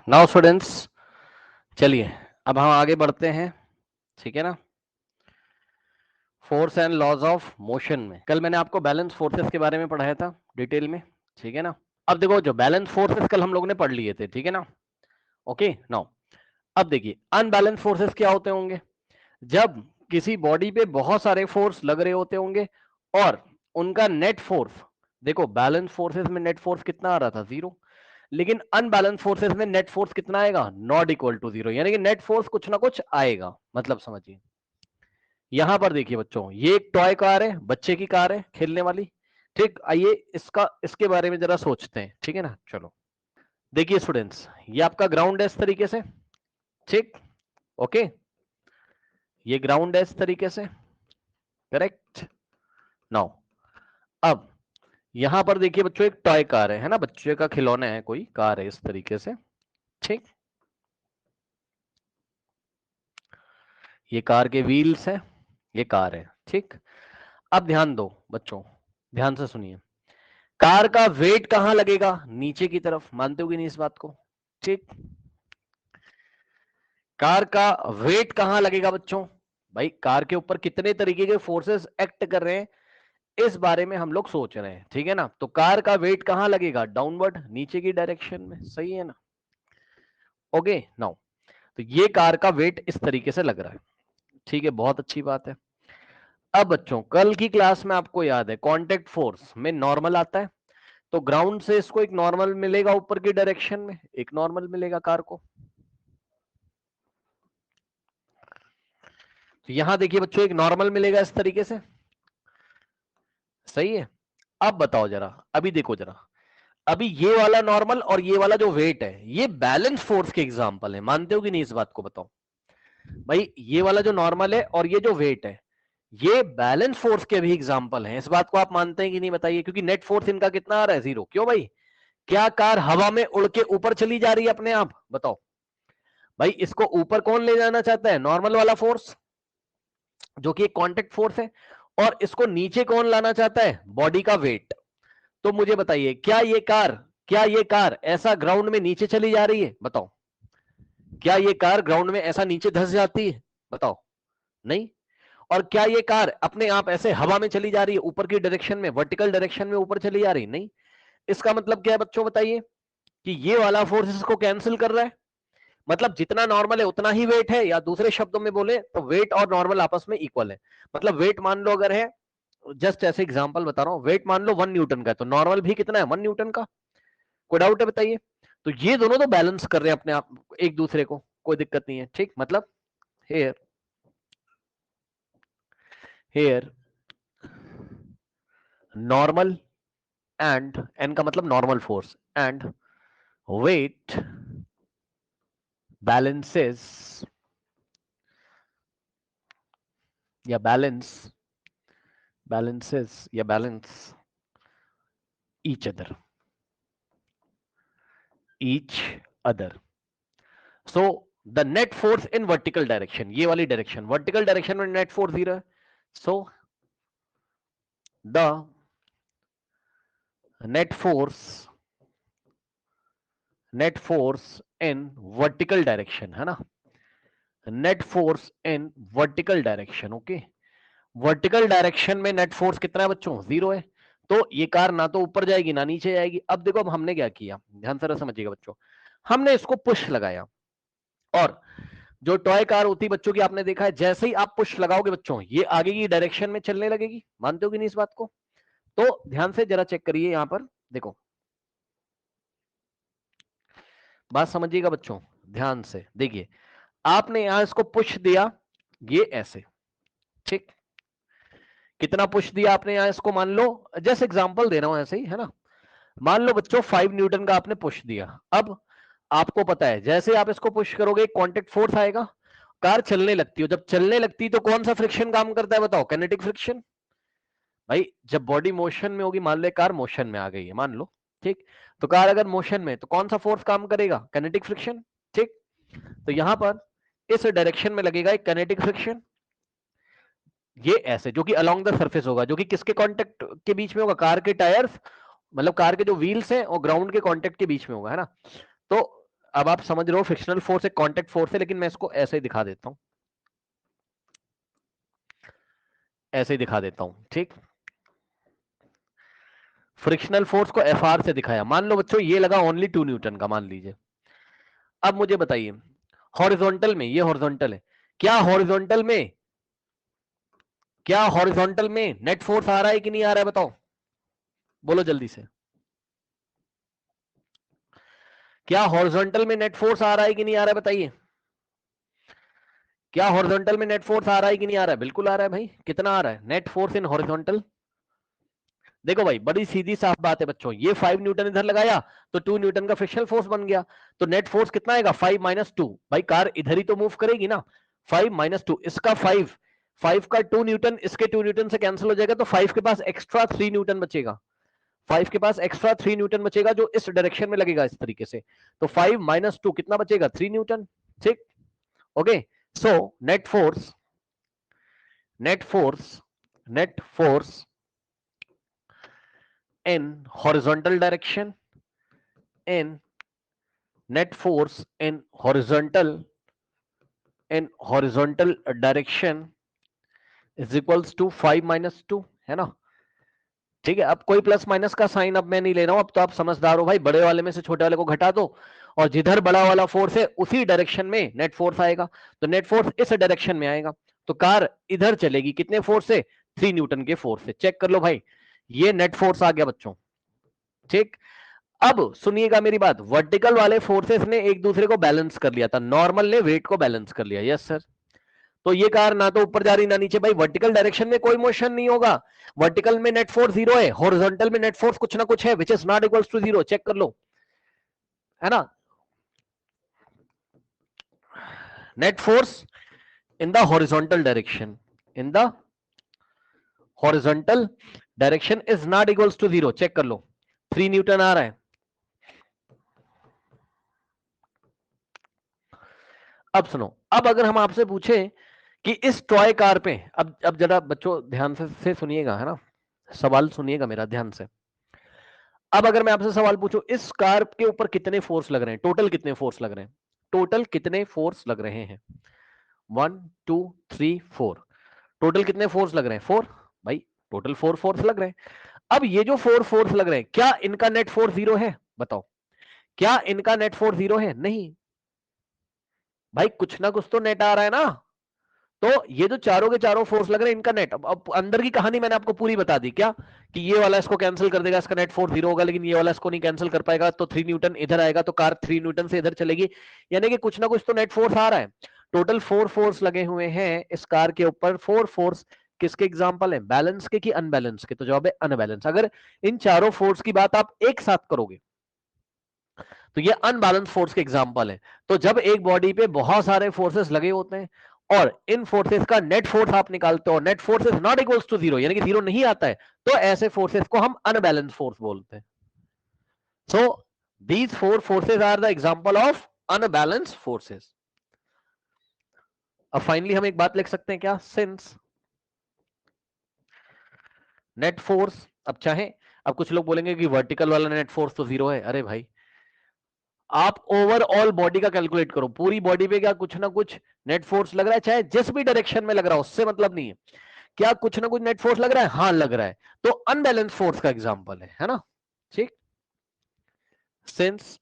Now students, चलिए अब हम आगे बढ़ते हैं। ठीक है ना, force and laws of motion में कल मैंने आपको बैलेंस फोर्सेस के बारे में पढ़ाया था डिटेल में। ठीक है ना, अब देखो जो बैलेंस फोर्सेस कल हम लोग ने पढ़ लिए थे, ठीक है ना। ओके नाउ अब देखिए अनबैलेंस फोर्सेस क्या होते होंगे। जब किसी बॉडी पे बहुत सारे फोर्स लग रहे होते होंगे और उनका नेट फोर्स, देखो बैलेंस फोर्सेस में नेट फोर्स कितना आ रहा था, 0। लेकिन अनबैलेंस फोर्सेस में नेट फोर्स कितना आएगा, नॉट इक्वल टू 0, यानी कि नेट फोर्स कुछ ना कुछ आएगा। मतलब समझिए, यहां पर देखिए बच्चों, ये एक टॉय कार है, बच्चे की कार है खेलने वाली। ठीक, आइए इसके बारे में जरा सोचते हैं। ठीक है ना, चलो देखिए स्टूडेंट्स, ये आपका ग्राउंड है इस तरीके से। ठीक, ओके, ये ग्राउंड है इस तरीके से, करेक्ट। नाउ अब यहां पर देखिए बच्चों, एक टॉय कार है ना, बच्चे का खिलौना है, कोई कार है इस तरीके से। ठीक, ये कार के व्हील्स हैं, ये कार है। ठीक, अब ध्यान दो बच्चों, ध्यान से सुनिए, कार का वेट कहां लगेगा, नीचे की तरफ। मानते हो कि नहीं इस बात को? ठीक, कार का वेट कहां लगेगा बच्चों? भाई कार के ऊपर कितने तरीके के फोर्सेस एक्ट कर रहे हैं, इस बारे में हम लोग सोच रहे हैं। ठीक है ना, तो कार का वेट कहां लगेगा, डाउनवर्ड, नीचे की डायरेक्शन में। सही है ना? ओके नाउ, तो ये कार का वेट इस तरीके से लग रहा है। ठीक है, बहुत अच्छी बात है। अब बच्चों कल की क्लास में आपको याद है, कांटेक्ट फोर्स में नॉर्मल आता है, तो ग्राउंड से इसको एक नॉर्मल मिलेगा, ऊपर की डायरेक्शन में एक नॉर्मल मिलेगा कार को। तो यहां देखिए बच्चों, एक नॉर्मल मिलेगा इस तरीके से। सही है। अब बताओ जरा, अभी देखो जरा, अभी ये वाला नॉर्मल और ये वाला जो वेट है, ये बैलेंस फोर्स के एग्जांपल है। मानते हो कि नहीं इस बात को? बताओ भाई, ये वाला जो नॉर्मल है और ये जो वेट है, ये बैलेंस फोर्स के भी एग्जांपल हैं। इस बात को आप मानते हैं कि नहीं बताइए, क्योंकि नेट फोर्स इनका कितना आ रहा है, 0। क्यों भाई, क्या कार हवा में उड़ के ऊपर चली जा रही है अपने आप? बताओ भाई, इसको ऊपर कौन ले जाना चाहता है, नॉर्मल वाला फोर्स जो कि एक कांटेक्ट फोर्स है, और इसको नीचे कौन लाना चाहता है, बॉडी का वेट। तो मुझे बताइए, क्या ये कार ऐसा ग्राउंड में नीचे चली जा रही है? बताओ, क्या ये कार ग्राउंड में ऐसा नीचे धंस जाती है? बताओ, नहीं। और क्या ये कार अपने आप ऐसे हवा में चली जा रही है, ऊपर की डायरेक्शन में, वर्टिकल डायरेक्शन में ऊपर चली जा रही? नहीं। इसका मतलब क्या है बच्चों, बताइए, कि ये वाला फोर्स इसको कैंसिल कर रहा है। मतलब जितना नॉर्मल है उतना ही वेट है, या दूसरे शब्दों में बोले तो वेट और नॉर्मल आपस में इक्वल है। मतलब वेट मान लो अगर है, जस्ट ऐसे एग्जांपल बता रहा हूं, वेट मान लो 1 न्यूटन का है, तो नॉर्मल भी कितना है, 1 न्यूटन का। कोई डाउट है बताइए? तो ये दोनों तो बैलेंस कर रहे हैं अपने आप एक दूसरे को, कोई दिक्कत नहीं है। ठीक, मतलब here here normal and, N का मतलब normal force, and weight balances या balance each other. So the net force in vertical direction, ये वाली डायरेक्शन, वर्टिकल डायरेक्शन में नेट फोर्स 0 है। So the net force in vertical direction है ना, net force in vertical direction. Okay, vertical direction में net force कितना है बच्चों, 0 है। तो ये कार ना तो ऊपर जाएगी ना नीचे जाएगी। अब देखो, अब हमने क्या किया, ध्यान से समझिएगा बच्चों, हमने इसको पुश लगाया, और जो टॉय कार होती है बच्चों की, आपने देखा है, जैसे ही आप पुश लगाओगे बच्चों, ये आगे की डायरेक्शन में चलने लगेगी। मानते हो कि नहीं इस बात को? तो ध्यान से जरा चेक करिए, यहां पर देखो, बात समझिएगा बच्चों, ध्यान से देखिए, आपने यहां इसको पुश दिया, ये ऐसे। ठीक, कितना पुश दिया आपने यहां इसको, मान लो, जैसे एग्जांपल दे रहा हूं ऐसे ही है ना, मान लो बच्चों 5 न्यूटन का आपने पुश दिया। अब आपको पता है, जैसे आप इसको पुश करोगे कांटेक्ट फोर्स आएगा, कार चलने लगती है। जब चलने लगती है तो कौन सा फ्रिक्शन काम करता है, बताओ, काइनेटिक फ्रिक्शन। भाई जब बॉडी मोशन में होगी, मान लो कार मोशन में आ गई है, मान लो, ठीक, तो कार अगर मोशन में, तो कौन सा फोर्स काम करेगा, काइनेटिक फ्रिक्शन। ठीक, तो यहां पर इस डायरेक्शन में लगेगा एक काइनेटिक फ्रिक्शन, ये ऐसे, जो कि अलोंग द सरफेस होगा, जो कि किसके कांटेक्ट के बीच में होगा, कार के टायर्स, मतलब कार के जो व्हील्स हैं और ग्राउंड के कांटेक्ट के बीच में होगा, है ना। तो अब आप समझ रहे हो फ्रिक्शनल फोर्स एक कांटेक्ट फोर्स है, लेकिन मैं इसको ऐसे ही दिखा देता हूं, ऐसे ही दिखा देता हूं, ठीक। फ्रिक्शनल फोर्स को एफ से दिखाया, मान लो बच्चों ये लगा ओनली 2 न्यूटन का, मान लीजिए। अब मुझे बताइए हॉरिजॉन्टल में, ये हॉरिजॉन्टल है, क्या हॉरिजॉन्टल में, क्या हॉरिजॉन्टल में नेट फोर्स आ रहा है कि नहीं आ रहा है, बताओ, बोलो जल्दी से। क्या हॉरिजॉन्टल में नेट फोर्स आ रहा है कि नहीं आ रहा है, बताइए। क्या हॉरिजॉन्टल में नेट फोर्स आ रहा है कि नहीं आ रहा है? बिल्कुल आ रहा है भाई। कितना आ रहा है नेट फोर्स इन हॉरिजॉन्टल? देखो भाई बड़ी सीधी साफ बात है बच्चों, ये 5 न्यूटन इधर लगाया तो 2 न्यूटन का फ्रिक्शनल फोर्स बन गया, तो नेट फोर्स कितना आएगा 5 माइनस 2। भाई कार इधर ही तो मूव करेगी ना, 5 माइनस 2, इसका 5, 5 का 2 न्यूटन, इसके 2 न्यूटन से कैंसिल हो जाएगा, तो 5 के पास एक्स्ट्रा 3 न्यूटन बचेगा, 5 के पास एक्स्ट्रा 3 न्यूटन बचेगा जो इस डायरेक्शन में लगेगा इस तरीके से, तो 5 माइनस 2 कितना बचेगा 3 न्यूटन, ठीक। Okay, so net force, net force, net force in horizontal direction, in net force in horizontal direction is equals to 5 minus 2, है ना। ठीक है, अब कोई प्लस माइनस का साइन अब मैं नहीं ले रहा हूं, अब तो आप समझदार हो भाई, बड़े वाले में से छोटे वाले को घटा दो और जिधर बड़ा वाला फोर्स है उसी डायरेक्शन में नेट फोर्स आएगा, तो नेट फोर्स इस डायरेक्शन में आएगा, तो कार इधर चलेगी कितने फोर्स से, 3 न्यूटन के फोर्स से। चेक कर लो भाई, ये नेट फोर्स आ गया बच्चों, ठीक। अब सुनिएगा मेरी बात, वर्टिकल वाले फोर्सेस ने एक दूसरे को बैलेंस कर लिया था, नॉर्मल ने वेट को बैलेंस कर लिया, यस सर। तो ये कार ना तो ऊपर जा रही ना नीचे, भाई वर्टिकल डायरेक्शन में कोई मोशन नहीं होगा, वर्टिकल में नेट फोर्स 0 है, हॉरिजॉन्टल में नेट फोर्स कुछ ना कुछ है, which is not equals to 0, check कर लो, है ना। Net force in the horizontal direction, in the horizontal direction is not equals to 0, check कर लो, 3 न्यूटन आ रहा है। अब सुनो, अब अगर हम आपसे पूछें कि इस टॉय कार पे, अब जरा बच्चों ध्यान से सुनिएगा, है ना, सवाल सुनिएगा मेरा ध्यान से। अब अगर मैं आपसे सवाल पूछूं इस कार के ऊपर कितने फोर्स लग रहे हैं, टोटल कितने फोर्स लग रहे हैं, टोटल कितने फोर्स लग रहे हैं, 1 2 3 4, टोटल कितने फोर्स लग रहे हैं 4, भाई टोटल 4 फोर्स लग रहे हैं। अब ये जो 4 फोर्स लग रहे हैं, क्या इनका नेट फोर्स 0 है, बताओ, क्या इनका नेट फोर्स 0 है? नहीं भाई, कुछ ना कुछ तो नेट आ रहा है ना, तो ये जो चारों के चारों फोर्स लग रहे हैं इनका नेट, अब अंदर की कहानी मैंने आपको पूरी बता दी, क्या कि ये वाला इसको कैंसिल कर देगा, इसका नेट फोर्स 0 होगा, लेकिन ये वाला इसको नहीं कैंसिल कर पाएगा, तो 3 न्यूटन इधर आएगा, तो कार 3 न्यूटन से इधर चलेगी, यानी कि कुछ ना कुछ तो नेट फोर्स आ रहा है। टोटल 4 फोर्स लगे हुए हैं इस कार के ऊपर, 4 फोर्स किसके एग्जाम्पल है, बैलेंस के कि अनबैलेंस के, तो जवाब है अनबैलेंस। अगर इन चारों फोर्स की बात आप एक साथ करोगे तो ये अनबैलेंस फोर्स के एग्जाम्पल है। तो जब एक बॉडी पे बहुत सारे फोर्सेस लगे होते हैं और इन फोर्सेस का नेट फोर्स आप निकालते हो, net force is not equals to 0, यानी कि 0 नहीं आता है, तो ऐसे फोर्सेस को हम अनबैलेंस फोर्स बोलते हैं। So these 4 forces are the example of unbalance forces. अब फाइनली हम एक बात लिख सकते हैं क्या, सिंस नेट फोर्स, अब चाहे, अब कुछ लोग बोलेंगे कि वर्टिकल वाला नेट फोर्स तो 0 है, अरे भाई आप ओवरऑल बॉडी का कैलकुलेट करो, पूरी बॉडी पे क्या कुछ ना कुछ नेट फोर्स लग रहा है, चाहे जिस भी डायरेक्शन में लग रहा हो उससे मतलब नहीं है, क्या कुछ ना कुछ नेट फोर्स लग रहा है, हाँ लग रहा है, तो अनबैलेंस फोर्स का एग्जांपल है ना, ठीक। Since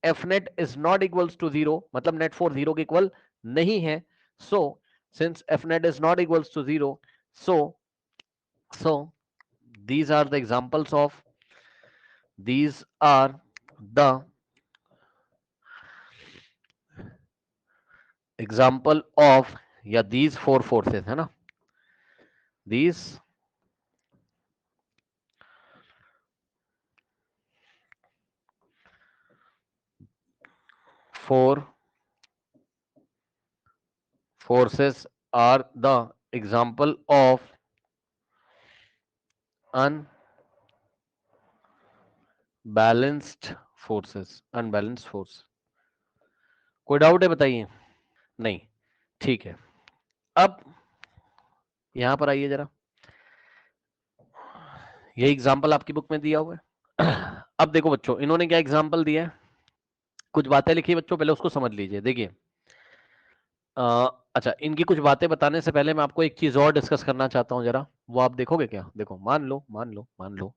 F net is not equals to 0, मतलब नेट फोर्स 0 के इक्वल नहीं है, so since F net is not equals to 0, so so these are the examples of, these are the example of, या these 4 forces, है ना, these 4 forces are the example of unbalanced forces, unbalanced force। कोई doubt है बताइए, नहीं, ठीक है। अब यहां पर आइए जरा, ये एग्जांपल आपकी बुक में दिया हुआ है। अब देखो बच्चों, इन्होंने क्या एग्जांपल दिया है, कुछ बातें लिखी बच्चों, पहले उसको समझ लीजिए। देखिए अच्छा, इनकी कुछ बातें बताने से पहले मैं आपको एक चीज और डिस्कस करना चाहता हूं जरा, वो आप देखोगे क्या? देखो, मान लो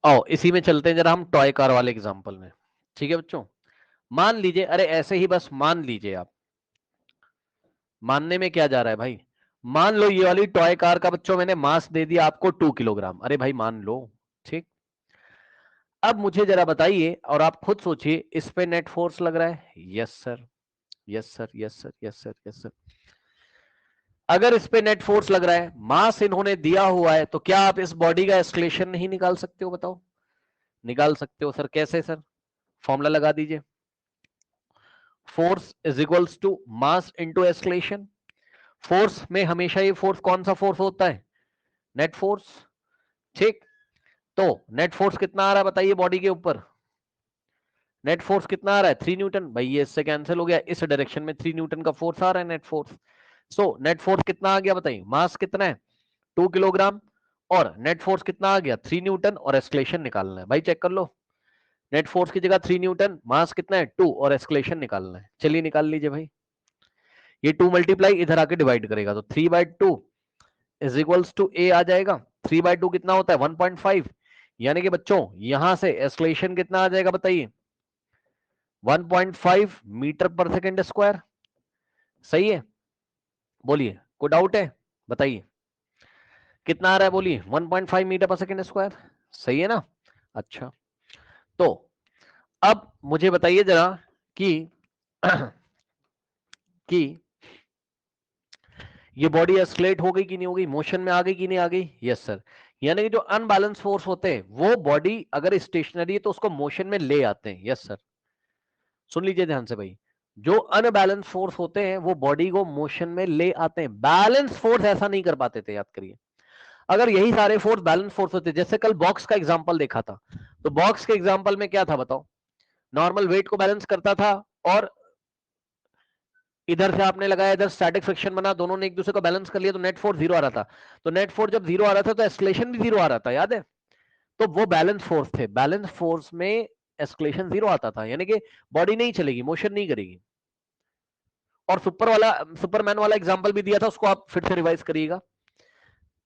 आओ इसी में चलते हैं जरा हम टॉय कार वाले एग्जांपल में। ठीक है बच्चों, मान लीजिए, अरे ऐसे ही बस मान लीजिए आप, मानने में क्या जा रहा है भाई, मान लो ये वाली टॉय कार का बच्चों मैंने मास दे दिया आपको 2 किलोग्राम। अरे भाई मान लो, ठीक। अब मुझे जरा बताइए और आप खुद सोचिए, इस पे नेट फोर्स लग रहा है? Yes sir, yes sir, yes sir, yes sir, yes sir. अगर इस पे नेट फोर्स लग रहा है, मास इन्होंने दिया हुआ है, तो क्या आप इस बॉडी का एस्केलेशन नहीं निकाल सकते हो? बताओ। निकाल सकते हो सर, कैसे सर? फॉर्मूला लगा दीजिए, force is equals to mass into acceleration. Force में हमेशा ये फोर्स कौन सा फोर्स होता है? नेट फोर्स, ठीक। तो नेट फोर्स कितना आ रहा है बताइए बॉडी के ऊपर? नेट फोर्स कितना आ रहा है? 3 न्यूटन। भाई ये इससे कैंसिल हो गया, इस डायरेक्शन में 3 न्यूटन का फोर्स आ रहा है, net force. So net force कितना आ गया बताइए? मास कितना है? 2 किलोग्राम, और नेट फोर्स कितना आ गया? 3 न्यूटन, और एस्केलेशन निकालना है। भाई चेक कर लो, नेट फोर्स की जगह 3 न्यूटन, मास कितना है? 2, और एस्केलेशन निकालना है। चलिए निकाल लीजिए भाई। ये 2 मल्टीप्लाई इधर आके डिवाइड करेगा, तो 3/2 इज इक्वल्स टू ए आ जाएगा। 3/2 कितना होता है? 1.5। यानी कि बच्चों यहां से एस्केलेशन कितना आ जाएगा बताइए? 1.5 मीटर पर सेकेंड स्क्वायर। सही है? बोलिए, कोई डाउट है? बताइए कितना आ रहा है, बोलिए। 1.5 मीटर पर सेकेंड स्क्वायर, सही है ना? अच्छा, तो अब मुझे बताइए जरा कि कि ये बॉडी एस्केलेट हो गई कि नहीं हो गई, मोशन में आ गई कि नहीं आ गई? Yes sir. यानी कि जो अनबैलेंस फोर्स होते हैं वो बॉडी अगर स्टेशनरी है तो उसको मोशन में ले आते हैं। यस सर, सुन लीजिए ध्यान से भाई, जो अनबैलेंस फोर्स होते हैं वो बॉडी को मोशन में ले आते हैं, बैलेंस फोर्स ऐसा नहीं कर पाते थे, याद करिए। अगर यही सारे फोर्स बैलेंस फोर्स होते, जैसे कल बॉक्स का एग्जांपल देखा था, तो बॉक्स के एग्जांपल में क्या था बताओ? नॉर्मल वेट को बैलेंस करता था, और इधर से आपने लगाया, इधर स्टैटिक फ्रिक्शन बना, दोनों ने एक दूसरे को बैलेंस कर लिया, तो नेट फोर्स 0 आ रहा था। तो नेट फोर्स जब 0 आ रहा था तो एस्केलेशन भी 0 आ रहा था, याद है? तो वो बैलेंस फोर्स थे, बैलेंस फोर्स में एस्केलेशन 0 आता था, यानी कि बॉडी नहीं चलेगी, मोशन नहीं करेगी। और सुपरमैन वाला एग्जांपल भी दिया था, उसको आप फिर से रिवाइज करिएगा,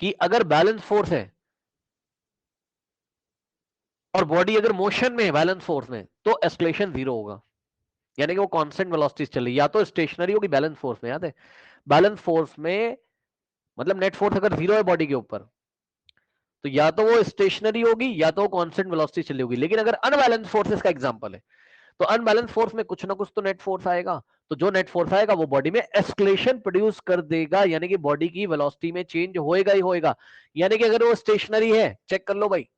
कि अगर बैलेंस फोर्स है और बॉडी अगर मोशन में है बैलेंस फोर्स में, तो एस्केलेशन 0 होगा, यानी कि वो कांस्टेंट वेलोसिटी चल रही है, या तो स्टेशनरी होगी बैलेंस फोर्स में, याद है? बैलेंस फोर्स में मतलब नेट फोर्स अगर 0 है बॉडी के ऊपर, तो या तो वो स्टेशनरी होगी या तो कांस्टेंट वेलोसिटी चली होगी। लेकिन अगर अनबैलेंस फोर्सेस का एग्जांपल है, तो अनबैलेंस फोर्स में कुछ ना कुछ तो नेट फोर्स आएगा, तो जो नेट फोर्स आएगा वो बॉडी में एस्केलेशन प्रोड्यूस कर देगा, यानी कि बॉडी की वेलोसिटी में चेंज होएगा ही होएगा। यानी कि अगर वो स्टेशनरी है, चेक कर लो भाई,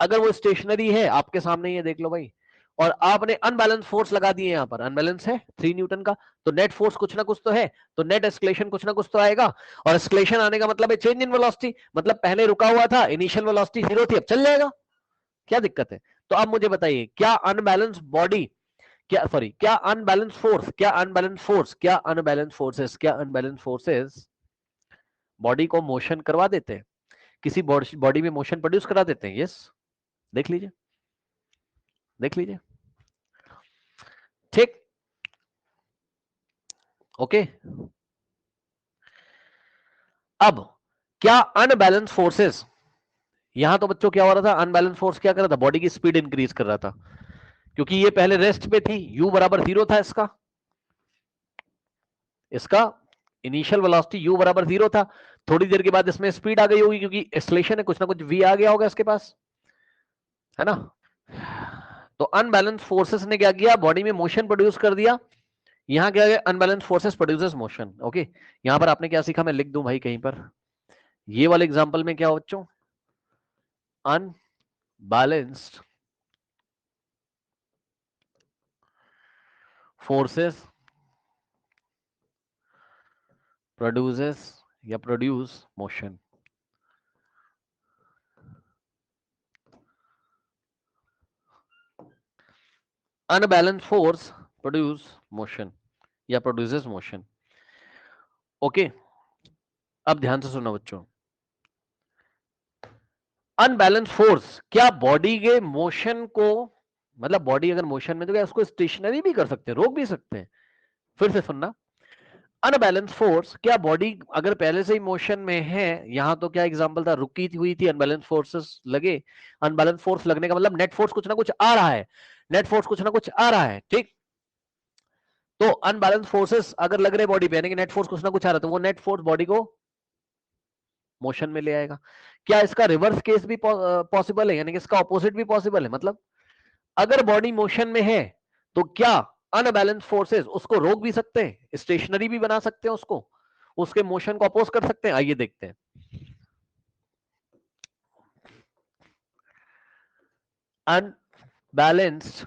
अगर वो स्टेशनरी है आपके सामने, ये देख लो भाई, और आपने अनबैलेंस फोर्स लगा दिए, यहां पर अनबैलेंस है 3 न्यूटन का, तो नेट फोर्स कुछ ना कुछ तो है, तो नेट एस्केलेशन कुछ ना कुछ तो आएगा। और एस्केलेशन आने का मतलब है चेंज इन वेलोसिटी, मतलब पहले रुका हुआ था, इनिशियल वेलोसिटी 0 थी, अब चल जाएगा, क्या दिक्कत है? तो अब मुझे बताइए, क्या अनबैलेंस बॉडी, क्या सॉरी, क्या अनबैलेंस फोर्स, क्या अनबैलेंस फोर्सेस, क्या अनबैलेंस फोर्सेस बॉडी को मोशन करवा देते हैं, किसी बॉडी में मोशन प्रोड्यूस करा देते हैं? यस, देख लीजिए, देख लीजिए, ठीक। ओके, अब क्या अनबैलेंस फोर्सेस, यहां तो बच्चों क्या हो रहा था? अनबैलेंस फोर्स क्या कर रहा था? बॉडी की स्पीड इंक्रीज कर रहा था, क्योंकि ये पहले रेस्ट पे थी, u बराबर 0 था, इसका इसका इनिशियल वेलोसिटी u बराबर 0 था। थोड़ी देर के बाद इसमें स्पीड आ गई होगी, क्योंकि एक्सेलेरेशन है, कुछ ना कुछ v आ गया होगा इसके पास, है ना? तो अनबैलेंस फोर्सेस ने क्या किया? बॉडी में मोशन प्रोड्यूस कर दिया। यहां क्या है? Unbalance forces produces motion. Okay, यहां पर आपने क्या सीखा, मैं लिख दूं भाई कहीं पर, ये वाले एग्जांपल में क्या हो बच्चों? अनबैलेंस्ड फोर्सेस प्रोड्यूसेस या produce motion. Unbalance force produce motion या प्रोड्यूसेस मोशन। ओके, अब ध्यान से सुनो बच्चों, अनबैलेंस फोर्स क्या बॉडी के मोशन को मतलब बॉडी अगर मोशन में तो क्या उसको स्टेशनरी भी कर सकते हैं, रोक भी सकते हैं। फिर से सुनना, अनबैलेंस फोर्स, क्या बॉडी अगर पहले से ही मोशन में है, यहां तो क्या एग्जांपल था, रुकी हुई थी, अनबैलेंस फोर्सेस लगे। अनबैलेंस फोर्स लगने का मतलब नेट फोर्स कुछ ना कुछ आ रहा है, नेट फोर्स कुछ ना कुछ आ रहा है, ठीक। तो अनबैलेंस फोर्सेस अगर लग रहे बॉडी पे, यानी कि नेट फोर्स कुछ ना कुछ आ रहा है, तो वो नेट फोर्स बॉडी को मोशन में ले आएगा। क्या इसका रिवर्स केस भी पॉसिबल है, यानी कि इसका ऑपोजिट भी पॉसिबल है? मतलब अगर बॉडी मोशन में है तो क्या अनबैलेंस फोर्सेस उसको रोक भी सकते हैं, स्टेशनरी भी बना सकते हैं उसको, उसके मोशन को अपोज कर सकते हैं? आइए देखते हैं। Unbalanced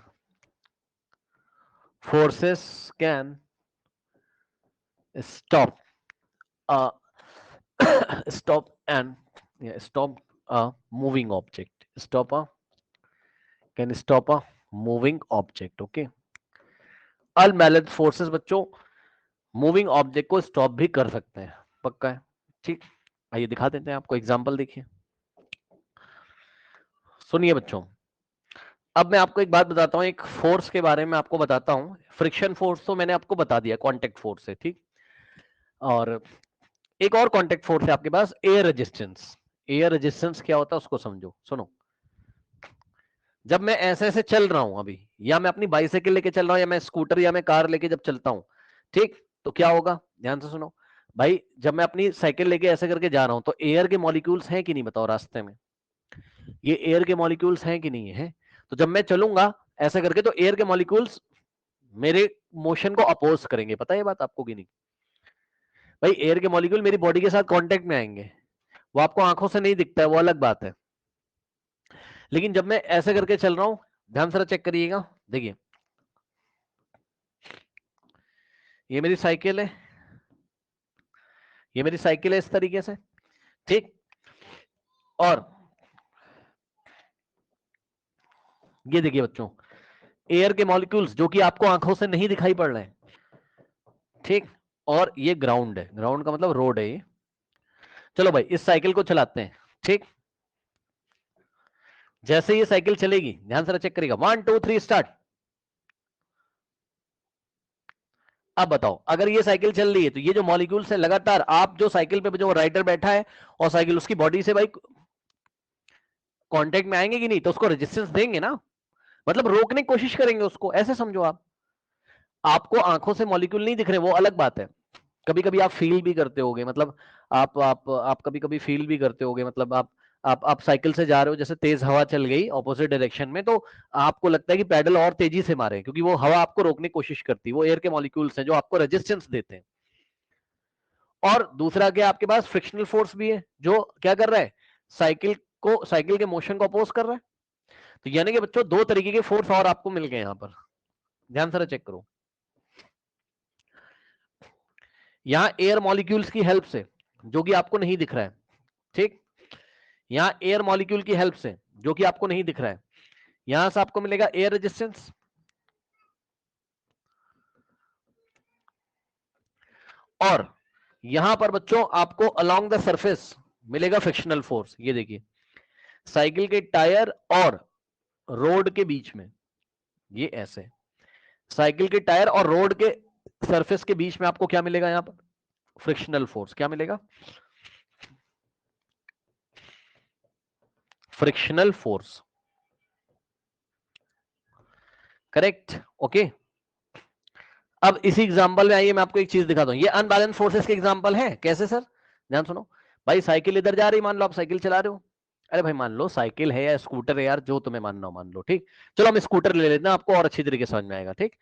forces can stop stop and stop a moving object, can stop a moving object, okay। Unbalance forces बच्चों मूविंग ऑब्जेक्ट को स्टॉप भी कर सकते हैं, पक्का है, ठीक। आइए दिखा देते हैं आपको, एग्जांपल देखिए, सुनिए बच्चों। अब मैं आपको एक बात बताता हूं, एक फोर्स के बारे में आपको बताता हूं। फ्रिक्शन फोर्स तो मैंने आपको बता दिया, कांटेक्ट फोर्स है, ठीक। और एक और कांटेक्ट फोर्स है आपके पास, एयर रेजिस्टेंस। एयर रेजिस्टेंस क्या होता है उसको समझो, सुनो। जब मैं ऐसे ऐसे चल रहा हूं अभी, या मैं अपनी बाइसाइकिल लेके चल रहा हूं, या मैं स्कूटर या मैं कार लेके जब चलता हूं, ठीक, तो क्या होगा, ध्यान से सुनो भाई। जब मैं अपनी साइकिल लेके ऐसे करके जा रहा हूं तो एयर के मॉलिक्यूल्स हैं कि नहीं, बताओ रास्ते में, ये एयर के मॉलिक्यूल्स हैं कि नहीं है? तो जब मैं चलूंगा ऐसे करके तो एयर के मॉलिक्यूल्स मेरे मोशन को अपोज करेंगे, पता है ये बात आपको कि नहीं? भाई एयर के मॉलिक्यूल मेरी बॉडी के साथ कांटेक्ट में आएंगे, वो आपको आंखों से नहीं दिखता है, वो अलग बात है। लेकिन जब मैं ऐसे करके चल रहा हूं, ध्यान से चेक करिएगा, देखिए ये मेरी साइकिल है, ये मेरी साइकिल है इस तरीके से, ठीक। और ये देखिए बच्चों, एयर के मॉलिक्यूल्स जो कि आपको आंखों से नहीं दिखाई पड़ रहे हैं, ठीक। और ये ग्राउंड है, ग्राउंड का मतलब रोड है ये। चलो भाई इस साइकिल को चलाते हैं, ठीक। जैसे ये साइकिल चलेगी, ध्यान से चेक करिएगा, 1 2 3 स्टार्ट। अब बताओ अगर ये साइकिल चल रही है तो ये जो मॉलिक्यूल्स है लगातार, आप जो साइकिल पे जो राइडर बैठा है और साइकिल उसकी बॉडी से भाई कांटेक्ट में आएंगे कि नहीं, तो उसको रेजिस्टेंस देंगे ना, मतलब रोकने की कोशिश करेंगे उसको, ऐसे समझो आप। आपको आंखों से मॉलिक्यूल नहीं दिख रहे, वो अलग बात है। कभी कभी आप फील भी करते होगे, मतलब आप कभी कभी फील भी करते होगे, मतलब आप साइकिल से जा रहे हो, जैसे तेज हवा चल गई ऑपोजिट डायरेक्शन में, तो आपको लगता है कि पैडल और तेजी से मारे, क्योंकि वो हवा आपको रोकने की कोशिश करती है, वो एयर के मॉलिक्यूल्स हैं जो आपको रेजिस्टेंस देते हैं। और दूसरा क्या आपके पास फ्रिक्शनल फोर्स भी है, जो क्या कर रहा है, साइकिल साइकिल के मोशन को अपोज कर रहा है। तो यानी कि बच्चों दो तरीके के फोर्स और आपको मिल गए यहां पर, ध्यान से चेक करो। यहां एयर मॉलिक्यूल्स की हेल्प से, जो कि आपको नहीं दिख रहा है, ठीक, यहां एयर मॉलिक्यूल की हेल्प से जो कि आपको नहीं दिख रहा है, यहां से आपको मिलेगा एयर रेजिस्टेंस, और यहां पर बच्चों आपको अलोंग द सरफेस मिलेगा फ्रिक्शनल फोर्स। ये देखिए साइकिल के टायर और रोड के बीच में, ये ऐसे साइकिल के टायर और रोड के सरफेस के बीच में आपको क्या मिलेगा, यहां पर फ्रिक्शनल फोर्स। क्या मिलेगा? Frictional force, correct, okay. अब इसी एग्जांपल में आइए मैं आपको एक चीज दिखाता हूं, ये अनबैलेंस फोर्सेस के एग्जांपल है। कैसे सर? ध्यान सुनो भाई, साइकिल इधर जा रही, मान लो आप साइकिल चला रहे हो, अरे भाई मान लो साइकिल है या स्कूटर है यार, जो तुम्हें मानना हो मान लो, ठीक। चलो हम स्कूटर ले लेते हैं, आपको और अच्छी तरीके से समझ में आएगा, ठीक।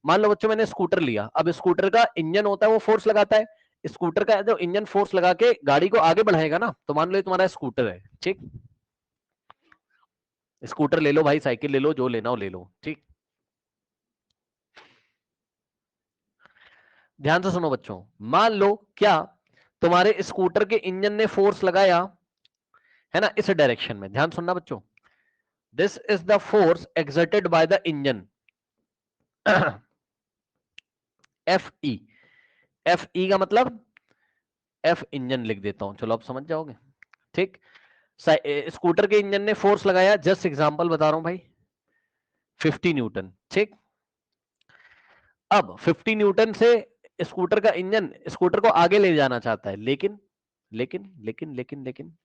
मान लो बच्चों मैंने स्कूटर लिया, अब स्कूटर का इंजन होता है वो फोर्स लगाता है, स्कूटर का जो इंजन फोर्स लगा के गाड़ी को आगे बढ़ाएगा ना, तो मान लो ये तुम्हारा स्कूटर है, ठीक। स्कूटर ले लो भाई, साइकिल ले लो, जो लेना हो ले लो, ठीक। ध्यान से सुनो बच्चों, मान लो क्या तुम्हारे स्कूटर के इंजन ने फोर्स लगाया है ना इस डायरेक्शन में, ध्यान सुनना बच्चों, this is the force exerted by the engine, F E. F E का मतलब एफ इंजन लिख देता हूं, चलो आप समझ जाओगे, ठीक। स्कूटर के इंजन ने फोर्स लगाया, जस्ट एग्जांपल बता रहा हूं भाई, 50 न्यूटन, ठीक। अब 50 न्यूटन से स्कूटर का इंजन स्कूटर को आगे ले जाना चाहता है, लेकिन लेकिन लेकिन लेकिन लेकिन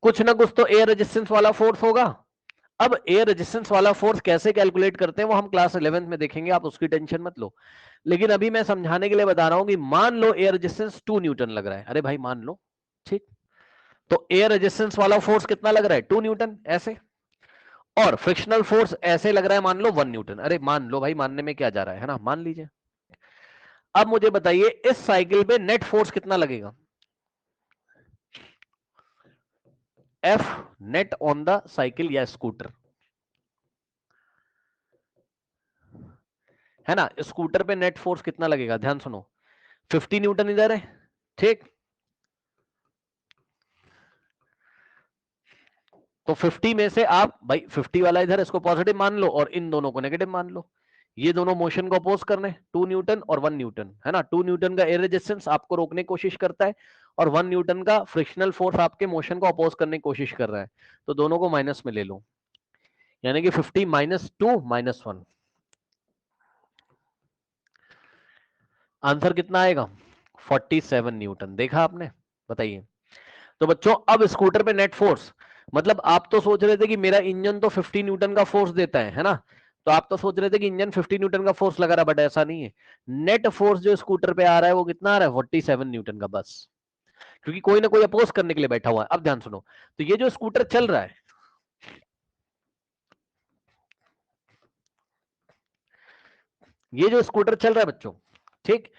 कुछ ना कुछ तो एयर रेजिस्टेंस वाला फोर्स होगा। अब एयर रेजिस्टेंस वाला फोर्स कैसे कैलकुलेट करते हैं वो हम क्लास 11th में देखेंगे, आप उसकी टेंशन मत लो। लेकिन अभी मैं समझाने के लिए बता रहा हूं कि मान लो एयर रेजिस्टेंस 2 न्यूटन लग रहा है, अरे भाई मान लो, ठीक। तो एयर रेजिस्टेंस वाला फोर्स कितना लग रहा है, 2 न्यूटन ऐसे, और फ्रिक्शनल फोर्स ऐसे लग रहा है मान लो 1 न्यूटन। अरे मान लो भाई, मानने में क्या जा रहा है ना, मान लीजिए। अब मुझे बताइए इस साइकिल पे नेट फोर्स कितना लगेगा, F net on the cycle या स्कूटर, है ना। स्कूटर पे नेट फोर्स कितना लगेगा, ध्यान सुनो। 50 न्यूटन इधर है, ठीक। तो 50 में से आप भाई 50 वाला इधर इसको पॉजिटिव मान लो और इन दोनों को नेगेटिव मान लो। ये दोनों मोशन को अपोज करने, 2 न्यूटन और 1 न्यूटन, है ना। 2 न्यूटन का एयर रेजिस्टेंस आपको रोकने की कोशिश करता है और 1 न्यूटन का फ्रिक्शनल फोर्स आपके मोशन को अपोज करने की कोशिश कर रहा है। तो दोनों को माइनस में ले लो, यानी कि 50 माइनस 2 माइनस 1, आंसर कितना आएगा, 47 न्यूटन। देखा आपने, बताइए। तो बच्चों अब स्कूटर पे नेट फोर्स, मतलब आप तो सोच रहे थे कि मेरा इंजन तो 50 न्यूटन का फोर्स देता है ना। तो आप तो सोच रहे थे कि इंजन 50 न्यूटन का फोर्स लगा रहा, बट ऐसा नहीं है। नेट फोर्स जो स्कूटर पे आ रहा है वो कितना आ रहा है, 47 न्यूटन का, बस। क्योंकि कोई ना कोई अपोज करने के लिए बैठा हुआ है। अब ध्यान सुनो, तो ये जो स्कूटर चल रहा है, ये जो स्कूटर चल रहा है बच्चों, ठीक।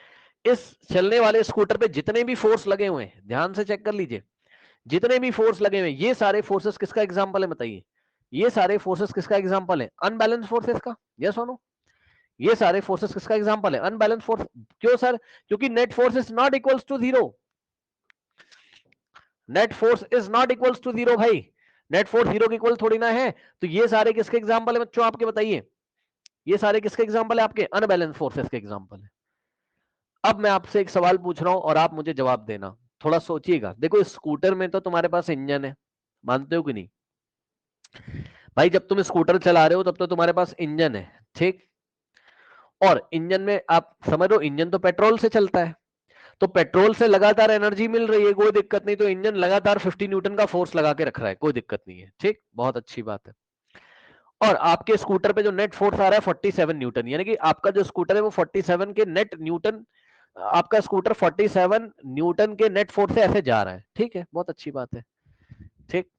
इस चलने वाले स्कूटर पे जितने भी फोर्स लगे हुए हैं, ध्यान से चेक कर लीजिए, जितने भी फोर्स लगे हुए हैं, ये सारे फोर्सेस किसका एग्जांपल है, बताइए। ये सारे फोर्सेस किसका एग्जांपल है, अनबैलेंस फोर्सेस का, यस और नो। ये सारे फोर्सेस किसका एग्जांपल है, अनबैलेंस फोर्स। क्यों सर, क्योंकि net force is not equals to zero. Net force is not equals to zero भाई, नेट फोर्स जीरो के इक्वल थोड़ी ना है। तो ये सारे किसके एग्जांपल है बच्चों, आपके बताइए। ये सारे किसके एग्जांपल है, आपके अनबैलेंस फोर्सेस के एग्जांपल है। अब मैं आपसे एक सवाल पूछ रहा हूं और आप मुझे जवाब देना, थोड़ा सोचिएगा। देखो स्कूटर में तो तुम्हारे पास इंजन है, मानते हो कि नहीं भाई। जब तुम स्कूटर चला रहे हो तब तो तुम्हारे पास इंजन है, ठीक। और इंजन में आप समझ लो, इंजन तो पेट्रोल से चलता है, तो पेट्रोल से लगातार एनर्जी मिल रही है, कोई दिक्कत नहीं। तो इंजन लगातार 50 न्यूटन का फोर्स लगा के रख रहा है, कोई दिक्कत नहीं है, ठीक, बहुत अच्छी बात है। और आपके स्कूटर पे जो नेट फोर्स आ रहा है 47 न्यूटन, यानी कि आपका जो स्कूटर है वो 47 के नेट न्यूटन, आपका स्कूटर 47 न्यूटन के नेट फोर्स से ऐसे जा रहा है, ठीक है, बहुत अच्छी बात है, ठीक।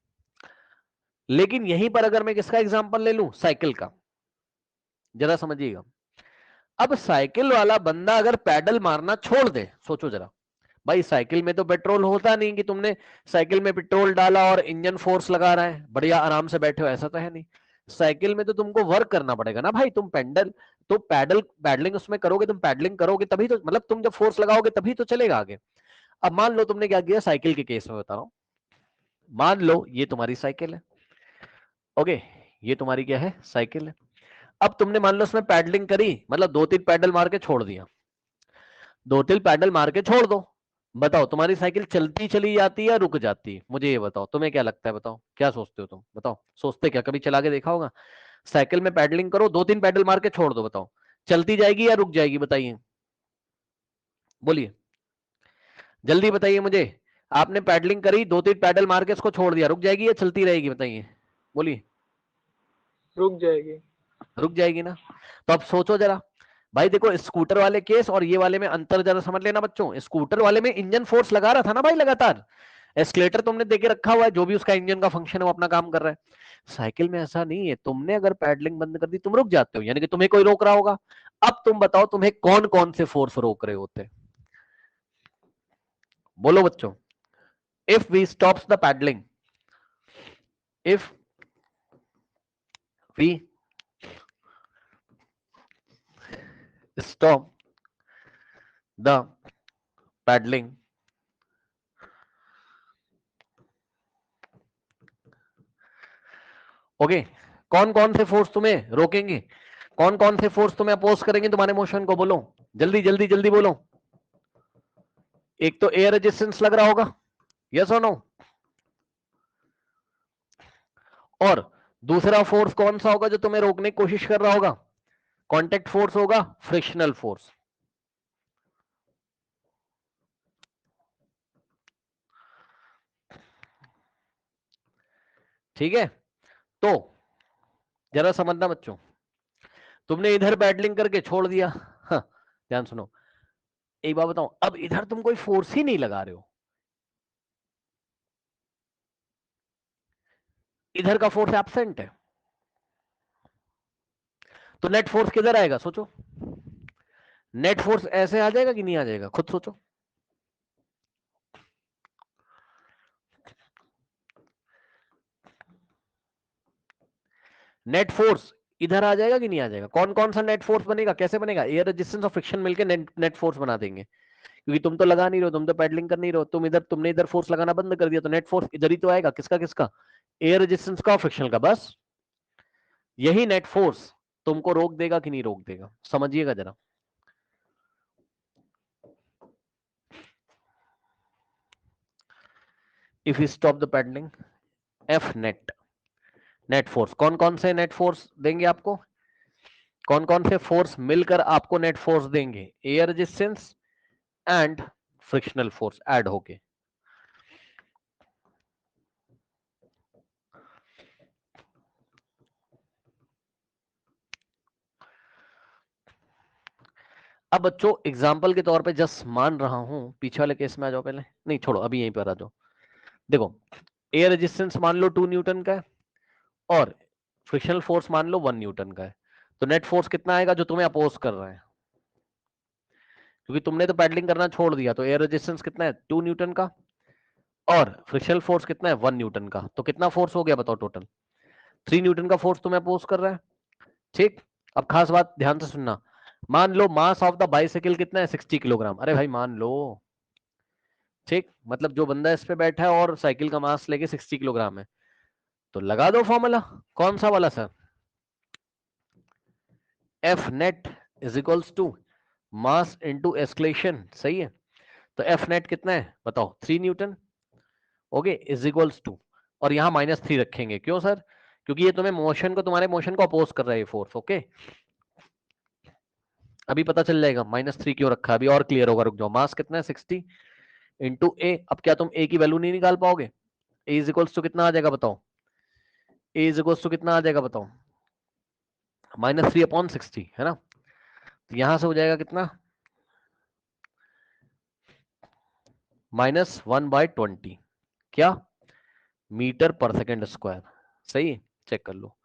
लेकिन यहीं पर अगर मैं किसका एग्जांपल ले लूं, साइकिल का, जरा समझिएगा। अब साइकिल वाला बंदा अगर पैडल मारना छोड़ दे, सोचो जरा भाई, साइकिल में तो पेट्रोल होता नहीं कि तुमने साइकिल में पेट्रोल डाला और इंजन फोर्स लगा रहा है, बढ़िया आराम से बैठे हो, ऐसा तो है नहीं। साइकिल में तो तुमको वर्क करना पड़ेगा ना भाई, तुम पेडल तो पैडलिंग उसमें करोगे, तुम पैडलिंग करोगे तभी तो, मतलब तुम जब फोर्स लगाओगे तभी तो चलेगा आगे। अब मान लो तुमने क्या किया, साइकिल के केस में बता रहा हूं, मान लो ये तुम्हारी साइकिल है, ओके, ये तुम्हारी क्या है, साइकिल है। अब तुमने मान लो उसमें पैडलिंग करी, मतलब 2-3 पैडल मार के छोड़ दिया, 2-3 पैडल मार के छोड़ दो, बताओ तुम्हारी साइकिल चलती चली जाती है या रुक जाती है, मुझे ये बताओ, तुम्हें क्या लगता है, बताओ क्या सोचते हो तुम, बताओ, सोचते क्या, कभी चला के देखा होगा। साइकिल में पैडलिंग करो, 2-3 पैडल मार के छोड़ दो, बताओ चलती जाएगी या रुक जाएगी, बताइए, बोलिए, जल्दी बताइए मुझे। आपने पैडलिंग करी, 2-3 पैडल मार के इसको छोड़ दिया, रुक जाएगी या चलती रहेगी, बताइए, बोलिए। रुक जाएगी। रुक जाएगी ना। तो अब सोचो जरा भाई, देखो स्कूटर वाले केस और ये वाले में अंतर जरा समझ लेना बच्चों। स्कूटर वाले में इंजन फोर्स लगा रहा था ना भाई लगातार, एस्केलेटर तुमने देके रखा हुआ है, जो भी उसका इंजन का फंक्शन है वो अपना काम कर रहा है। साइकिल में ऐसा नहीं है, तुमने अगर पैडलिंग बंद कर दी तुम रुक जाते हो, यानी कि तुम्हें कोई रोक रहा होगा। अब तुम बताओ तुम्हें कौन कौन से फोर्स रोक रहे होते, बोलो बच्चों। If we stops the paddling, if we stop the paddling, okay, कौन कौन से फोर्स तुम्हें रोकेंगे, कौन कौन से फोर्स तुम्हें अपोज करेंगे तुम्हारे मोशन को, बोलो जल्दी जल्दी जल्दी बोलो। एक तो एयर रेजिस्टेंस लग रहा होगा, यस और नो, और दूसरा फोर्स कौन सा होगा जो तुम्हें रोकने की कोशिश कर रहा होगा? कांटेक्ट फोर्स होगा, फ्रिक्शनल फोर्स। ठीक है, तो जरा समझना बच्चों, तुमने इधर पैडलिंग करके छोड़ दिया। हाँ, ध्यान सुनो, एक बात बताऊं, अब इधर तुम कोई फोर्स ही नहीं लगा रहे हो, इधर का फोर्स एब्सेंट है, तो नेट फोर्स किधर आएगा सोचो? नेट फोर्स ऐसे आ जाएगा कि नहीं आ जाएगा, खुद सोचो। नेट फोर्स इधर आ जाएगा कि नहीं आ जाएगा? कौन कौन सा नेट फोर्स बनेगा, कैसे बनेगा? एयर रेजिस्टेंस और फ्रिक्शन मिलकर नेट फोर्स बना देंगे, क्योंकि तुम तो लगा नहीं रहे हो, तुम तो पैडलिंग कर नहीं रहे हो, तुमने इधर फोर्स लगाना बंद कर दिया, तो नेट फोर्स इधर ही तो आएगा। किसका किसका? एयर रेजिस्टेंस का और फ्रिक्शन का, बस यही नेट फोर्स तुमको रोक देगा कि नहीं रोक देगा, समझिएगा जरा। If you stop the paddling, F net, net force, कौन कौन से नेट फोर्स देंगे आपको? कौन कौन से फोर्स मिलकर आपको नेट फोर्स देंगे? Air resistance and frictional force add होके। अब बच्चों एग्जाम्पल के तौर पे जस्ट मान रहा हूं, पीछे वाले केस में आ जाओ पहले, नहीं छोड़ो अभी यहीं पर आ जाओ। देखो, एयर रेजिस्टेंस मान लो 2 न्यूटन का है और फ्रिक्शनल फोर्स मान लो 1 न्यूटन का है, तो नेट फोर्स कितना आएगा जो तुम्हें अपोज कर रहा है? क्योंकि तुमने तो पैडलिंग करना छोड़ दिया, तो एयर रेजिस्टेंस कितना है? 2 न्यूटन का, और फ्रिक्शनल फोर्स कितना है? 1 न्यूटन का, तो कितना फोर्स हो गया बताओ टोटल? 3 न्यूटन का फोर्स तुम्हें अपोज कर रहा है। ठीक, अब खास बात ध्यान से सुनना, मान लो मास ऑफ द बाइसाइकिल कितना है? 60 किलोग्राम। अरे भाई मान लो, ठीक, मतलब जो बंदा इस पे बैठा है और साइकिल का मास लेके 60 किलोग्राम है, तो लगा दो फॉर्मूला, कौन सा वाला sir? F net is equals to mass into acceleration, सही है? तो एफ नेट कितना है बताओ? 3 newton, okay, is equals to, और यहां -3 रखेंगे, क्यों सर? क्योंकि ये तुम्हें मोशन को, तुम्हारे मोशन को अपोज कर रहा है ये फोर्स, ओके। अभी पता चल जाएगा -3 क्यों रखा है, अभी और क्लियर होगा, रुक जाओ। मास कितना है? 60 इंटू ए, अब क्या तुम ए की वैल्यू नहीं निकाल पाओगे? ए इज इक्वल्स टू कितना आ जाएगा बताओ? ए इज इक्वल्स टू कितना आ जाएगा बताओ? -3/60, है ना? तो यहां से हो जाएगा कितना? -1/20, क्या? मीटर पर सेकेंड स्क्वायर, सही है? चेक कर लो,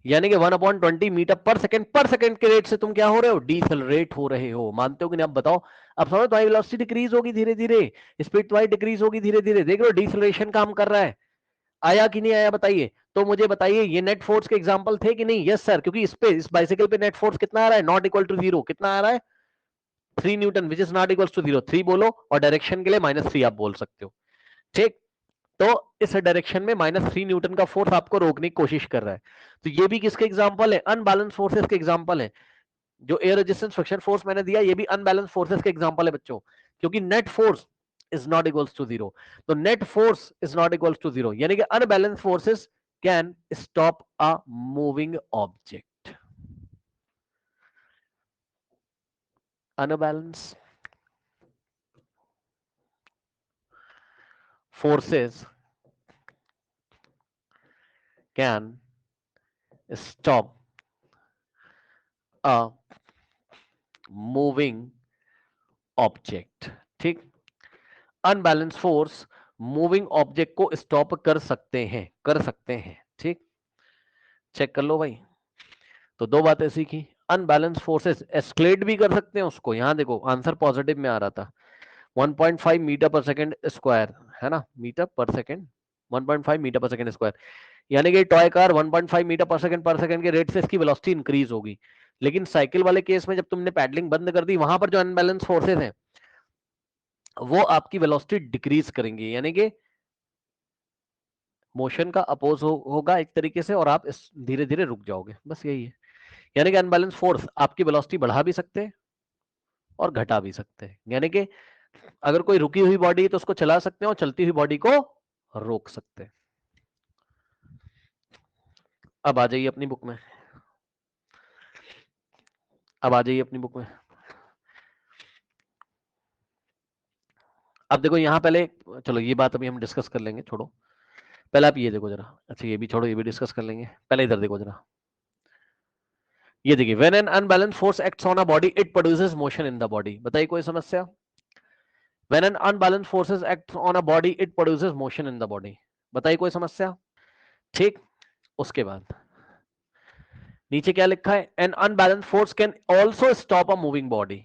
यानी कि 1/20 मीटर पर सेकेंड के रेट से तुम क्या हो रहे हो? डिसलरेट हो रहे हो। मानते हो कि नहीं? अब बताओ, अब समझो, तुम्हारी वेलोसिटी डिक्रीज होगी धीरे धीरे, स्पीड तुम्हारी डिक्रीज होगी धीरे धीरे, देख लो डिसलरेशन काम कर रहा है। आया कि नहीं आया बताइए? तो मुझे बताइए, ये नेट फोर्स के एग्जांपल थे कि नहीं? यस सर, क्योंकि इस बाइसाइकिल पे नेट फोर्स कितना आ रहा है? नॉट इक्वल टू 0, कितना आ रहा है? 3 newton, which is not equal to 0, 3 बोलो, और डायरेक्शन के लिए -3 आप बोल सकते हो, ठीक। तो इस डायरेक्शन में -3 न्यूटन का फोर्स आपको रोकने की कोशिश कर रहा है, तो ये भी किसके एग्जांपल है? अनबैलेंस फोर्सेस के एग्जांपल है। जो एयर रेजिस्टेंस फ्रिक्शन फोर्स मैंने दिया, ये भी अनबैलेंस फोर्सेस के एग्जांपल है बच्चों, क्योंकि net force is not equals to 0, तो net force is not equals to 0, यानी कि unbalance forces can stop a moving object. Unbalance forces can stop a moving object, ठीक। अनबैलेंस फोर्स मूविंग ऑब्जेक्ट को stop कर सकते हैं, कर सकते हैं, ठीक। चेक कर लो भाई, तो दो बातें सीखी। अनबैलेंस फोर्सेस एस्केलेट भी कर सकते हैं उसको, यहां देखो आंसर पॉजिटिव में आ रहा था, 1.5 मीटर पर सेकेंड स्क्वायर, है ना? मीटर पर सेकेंड, 1.5 मीटर पर सेकेंड स्क्वायर, यानी कि टॉय कार 1.5 मीटर पर सेकंड के रेट से इसकी वेलोसिटी इंक्रीज होगी। लेकिन साइकिल वाले केस में जब तुमने पैडलिंग बंद कर दी, वहां पर जो अनबैलेंस फोर्सेस हैं वो आपकी वेलोसिटी डिक्रीज करेंगे, यानी कि मोशन का अपोज होगा एक तरीके से, और आप इस धीरे धीरे रुक जाओगे, बस यही है। यानी कि अनबैलेंस फोर्स आपकी वेलोसिटी बढ़ा भी सकते हैं और घटा भी सकते हैं, यानी कि अगर कोई रुकी हुई बॉडी है तो उसको चला सकते हैं और चलती हुई बॉडी को रोक सकते हैं। अब आ जाइए अपनी बुक में, अब आ जाइए अपनी बुक में। अब देखो यहाँ पहले, चलो ये बात अभी हम डिस्कस कर लेंगे, छोड़ो पहले आप ये देखो जरा। अच्छा ये भी छोड़ो, ये भी डिस्कस कर लेंगे, पहले इधर देखो जरा। ये देखिए, when an unbalance force acts on a body it produces motion in the body. बताइए कोई समस्या? When an unbalance forces acts on a body it produces motion in the body. बताइए कोई समस्या? ठीक। उसके बाद नीचे क्या लिखा है? An unbalance force can also stop a moving body.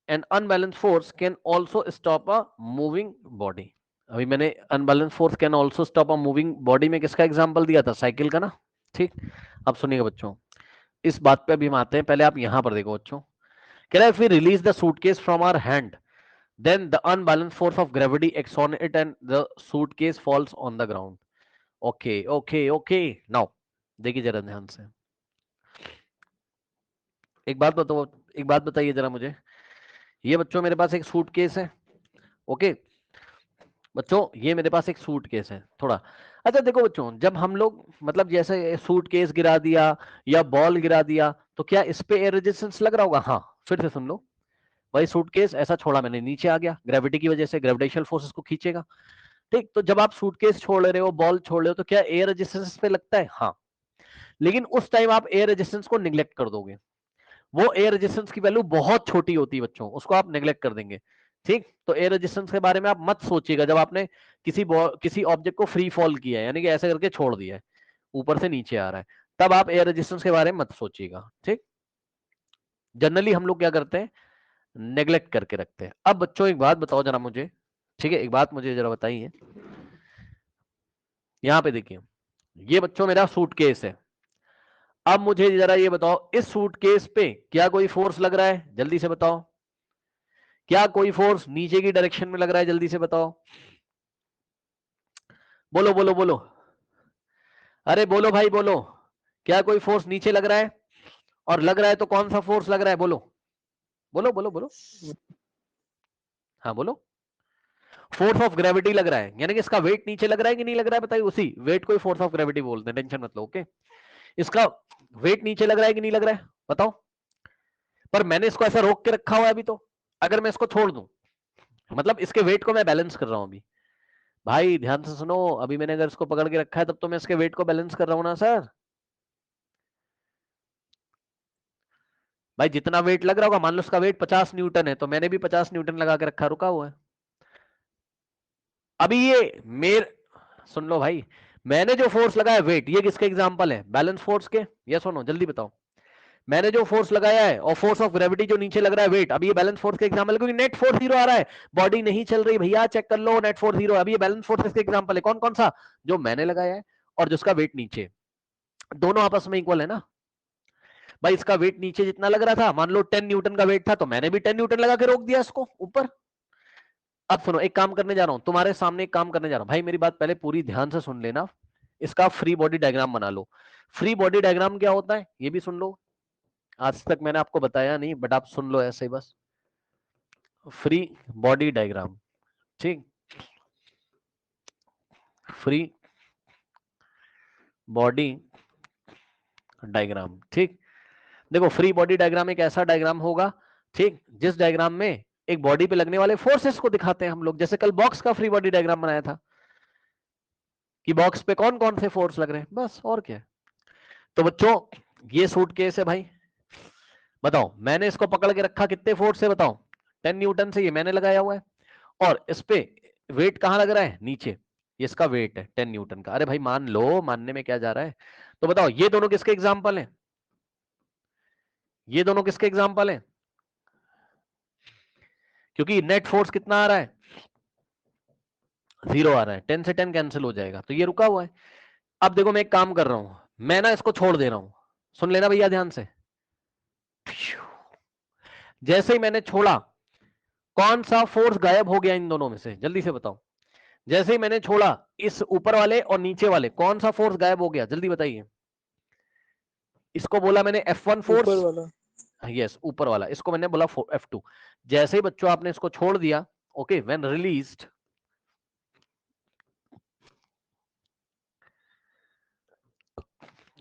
An unbalance force can also stop a moving body. अभी मैंने unbalance force can also stop a moving body में किसका एग्जांपल दिया था? साइकिल का ना। ठीक। अब सुनिएगा बच्चों, इस बात पे अभी हम आते हैं, पहले आप यहां पर देखो बच्चों। कह रहा है, if we release the suitcase from our hand, then the unbalanced force of gravity acts on it and the suitcase falls on the ground. Okay, okay, okay. Now, देखिए जरा ध्यान से, एक बात बताओ, एक बात बताइए जरा मुझे। ये बच्चों मेरे पास एक सूटकेस है, ओके बच्चों, ये मेरे पास एक सूटकेस है थोड़ा। अच्छा देखो बच्चों, जब हम लोग मतलब जैसे सूटकेस गिरा दिया या बॉल गिरा दिया, तो क्या इस पे एयर रेजिस्टेंस लग रहा होगा? हाँ, फिर से सुन लो। भाई सूटकेस ऐसा छोड़ा मैंने, नीचे आ गया, ग्रेविटी की वजह से ग्रेविटेशनल फोर्स को खींचेगा। ठीक, तो जब आप सूटकेस छोड़ रहे हो, बॉल छोड़ रहे हो, तो क्या एयर रेजिस्टेंस पे लगता है? हाँ, लेकिन उस टाइम आप एयर रेजिस्टेंस को निगलेक्ट कर दोगे। वो एयर रेजिस्टेंस की वैल्यू बहुत छोटी होती है बच्चों, उसको आप नेग्लेक्ट कर देंगे। ठीक, तो एयर रेजिस्टेंस के बारे में आप मत सोचिएगा जब आपने किसी ऑब्जेक्ट को फ्री फॉल किया है, यानी कि ऐसे करके छोड़ दिया है, ऊपर से नीचे आ रहा है, तब आप एयर रेजिस्टेंस के बारे में मत सोचिएगा। ठीक, जनरली हम लोग क्या करते हैं? नेग्लेक्ट करके रखते हैं। अब बच्चों एक बात बताओ जरा मुझे, ठीक है, एक बात मुझे जरा बताइए। यहां पे देखिए, ये बच्चों मेरा सूटकेस है। अब मुझे जरा ये बताओ, इस सूटकेस पे क्या कोई फोर्स लग रहा है? जल्दी से बताओ। क्या कोई फोर्स नीचे की डायरेक्शन में लग रहा है? जल्दी से बताओ, बोलो बोलो बोलो, अरे बोलो भाई बोलो। क्या कोई फोर्स नीचे लग रहा है? और लग रहा है तो कौन सा फोर्स लग रहा है? बोलो बोलो बोलो बोलो, हाँ बोलो। फोर्स ऑफ ग्रेविटी लग रहा है, यानी कि इसका वेट नीचे लग रहा है कि नहीं लग रहा है? बताइए, उसी वेट को ही फोर्स ऑफ ग्रेविटी बोलते हैं, टेंशन मत लो। ओके, इसका वेट नीचे लग रहा है कि नहीं लग रहा है? बताओ। पर मैंने इसको ऐसा रोक के रखा हुआ है अभी, तो अगर मैं इसको छोड़ दूं, मतलब इसके वेट को मैं बैलेंस कर रहा हूं अभी। भाई ध्यान से सुनो, अभी मैंने अगर इसको पकड़ के रखा है, तब तो मैं इसके वेट को बैलेंस कर रहा हूं ना सर। भाई जितना वेट लग रहा होगा, मान लो इसका वेट 50 न्यूटन है, तो मैंने भी 50 न्यूटन लगा के रखा, रुका हुआ है। अभी ये सुन लो भाई, मैंने जो फोर्स लगाया वेट, ये किसके एग्जांपल है? बैलेंस फोर्स के। ये सुनो जल्दी बताओ, मैंने जो फोर्स लगाया है और फोर्स ऑफ ग्रेविटी जो नीचे लग रहा है वेट, अभी ये बैलेंस फोर्स के एग्जांपल है, क्योंकि नेट फोर्स जीरो आ रहा है, बॉडी नहीं चल रही भैया, चेक कर लो, नेट फोर्स जीरो। अभी ये बैलेंस फोर्स के एग्जांपल है, कौन कौन सा? जो मैंने लगाया है और जिसका वेट नीचे, दोनों आपस में इक्वल है ना। भाई इसका वेट नीचे जितना लग रहा था, मान लो 10 न्यूटन का वेट था, तो मैंने भी 10 न्यूटन लगा के रोक दिया इसको ऊपर। अब सुनो, एक काम करने जा रहा हूं तुम्हारे सामने, एक काम करने जा रहा हूं भाई, मेरी बात पहले पूरी ध्यान से सुन लेना। इसका फ्री बॉडी डायग्राम बना लो। फ्री बॉडी डायग्राम क्या होता है ये भी सुन लो, आज तक मैंने आपको बताया नहीं, बट आप सुन लो ऐसे ही बस। फ्री बॉडी डायग्राम, ठीक, फ्री बॉडी डायग्राम, ठीक। देखो फ्री बॉडी डायग्राम एक ऐसा डायग्राम होगा, ठीक, जिस डायग्राम में एक बॉडी पे लगने वाले फोर्सेस को दिखाते हैं हम लोग, जैसे कल बॉक्स का फ्री बॉडी डायग्राम बनाया था कि बॉक्स पे कौन कौन से फोर्स लग रहे हैं, बस और क्या। तो बच्चों ये सूटकेस है भाई, बताओ मैंने इसको पकड़ के रखा कितने फोर्स से? बताओ, 10 न्यूटन से ये मैंने लगाया हुआ है, और इस पे वेट कहां लग रहा है? नीचे। ये इसका वेट है 10 न्यूटन का। अरे भाई मान लो, मानने में क्या जा रहा है? तो बताओ ये दोनों किसके एग्जाम्पल हैं? ये दोनों किसके एग्जाम्पल हैं? क्योंकि नेट फोर्स कितना आ रहा है? जीरो आ रहा है, 10 से 10 कैंसिल हो जाएगा, तो ये रुका हुआ है। अब देखो मैं एक काम कर रहा हूं, मैं ना इसको छोड़ दे रहा हूं, सुन लेना भैया ध्यान से। जैसे ही मैंने छोड़ा, कौन सा फोर्स गायब हो गया इन दोनों में से? जल्दी से बताओ। जैसे ही मैंने छोड़ा, इस ऊपर वाले और नीचे वाले, कौन सा फोर्स गायब हो गया? जल्दी बताइए। इसको बोला मैंने F1 ऊपर फोर्स, वाला। यस ऊपर वाला, इसको मैंने बोला F2। जैसे ही बच्चों आपने इसको छोड़ दिया, okay, when released,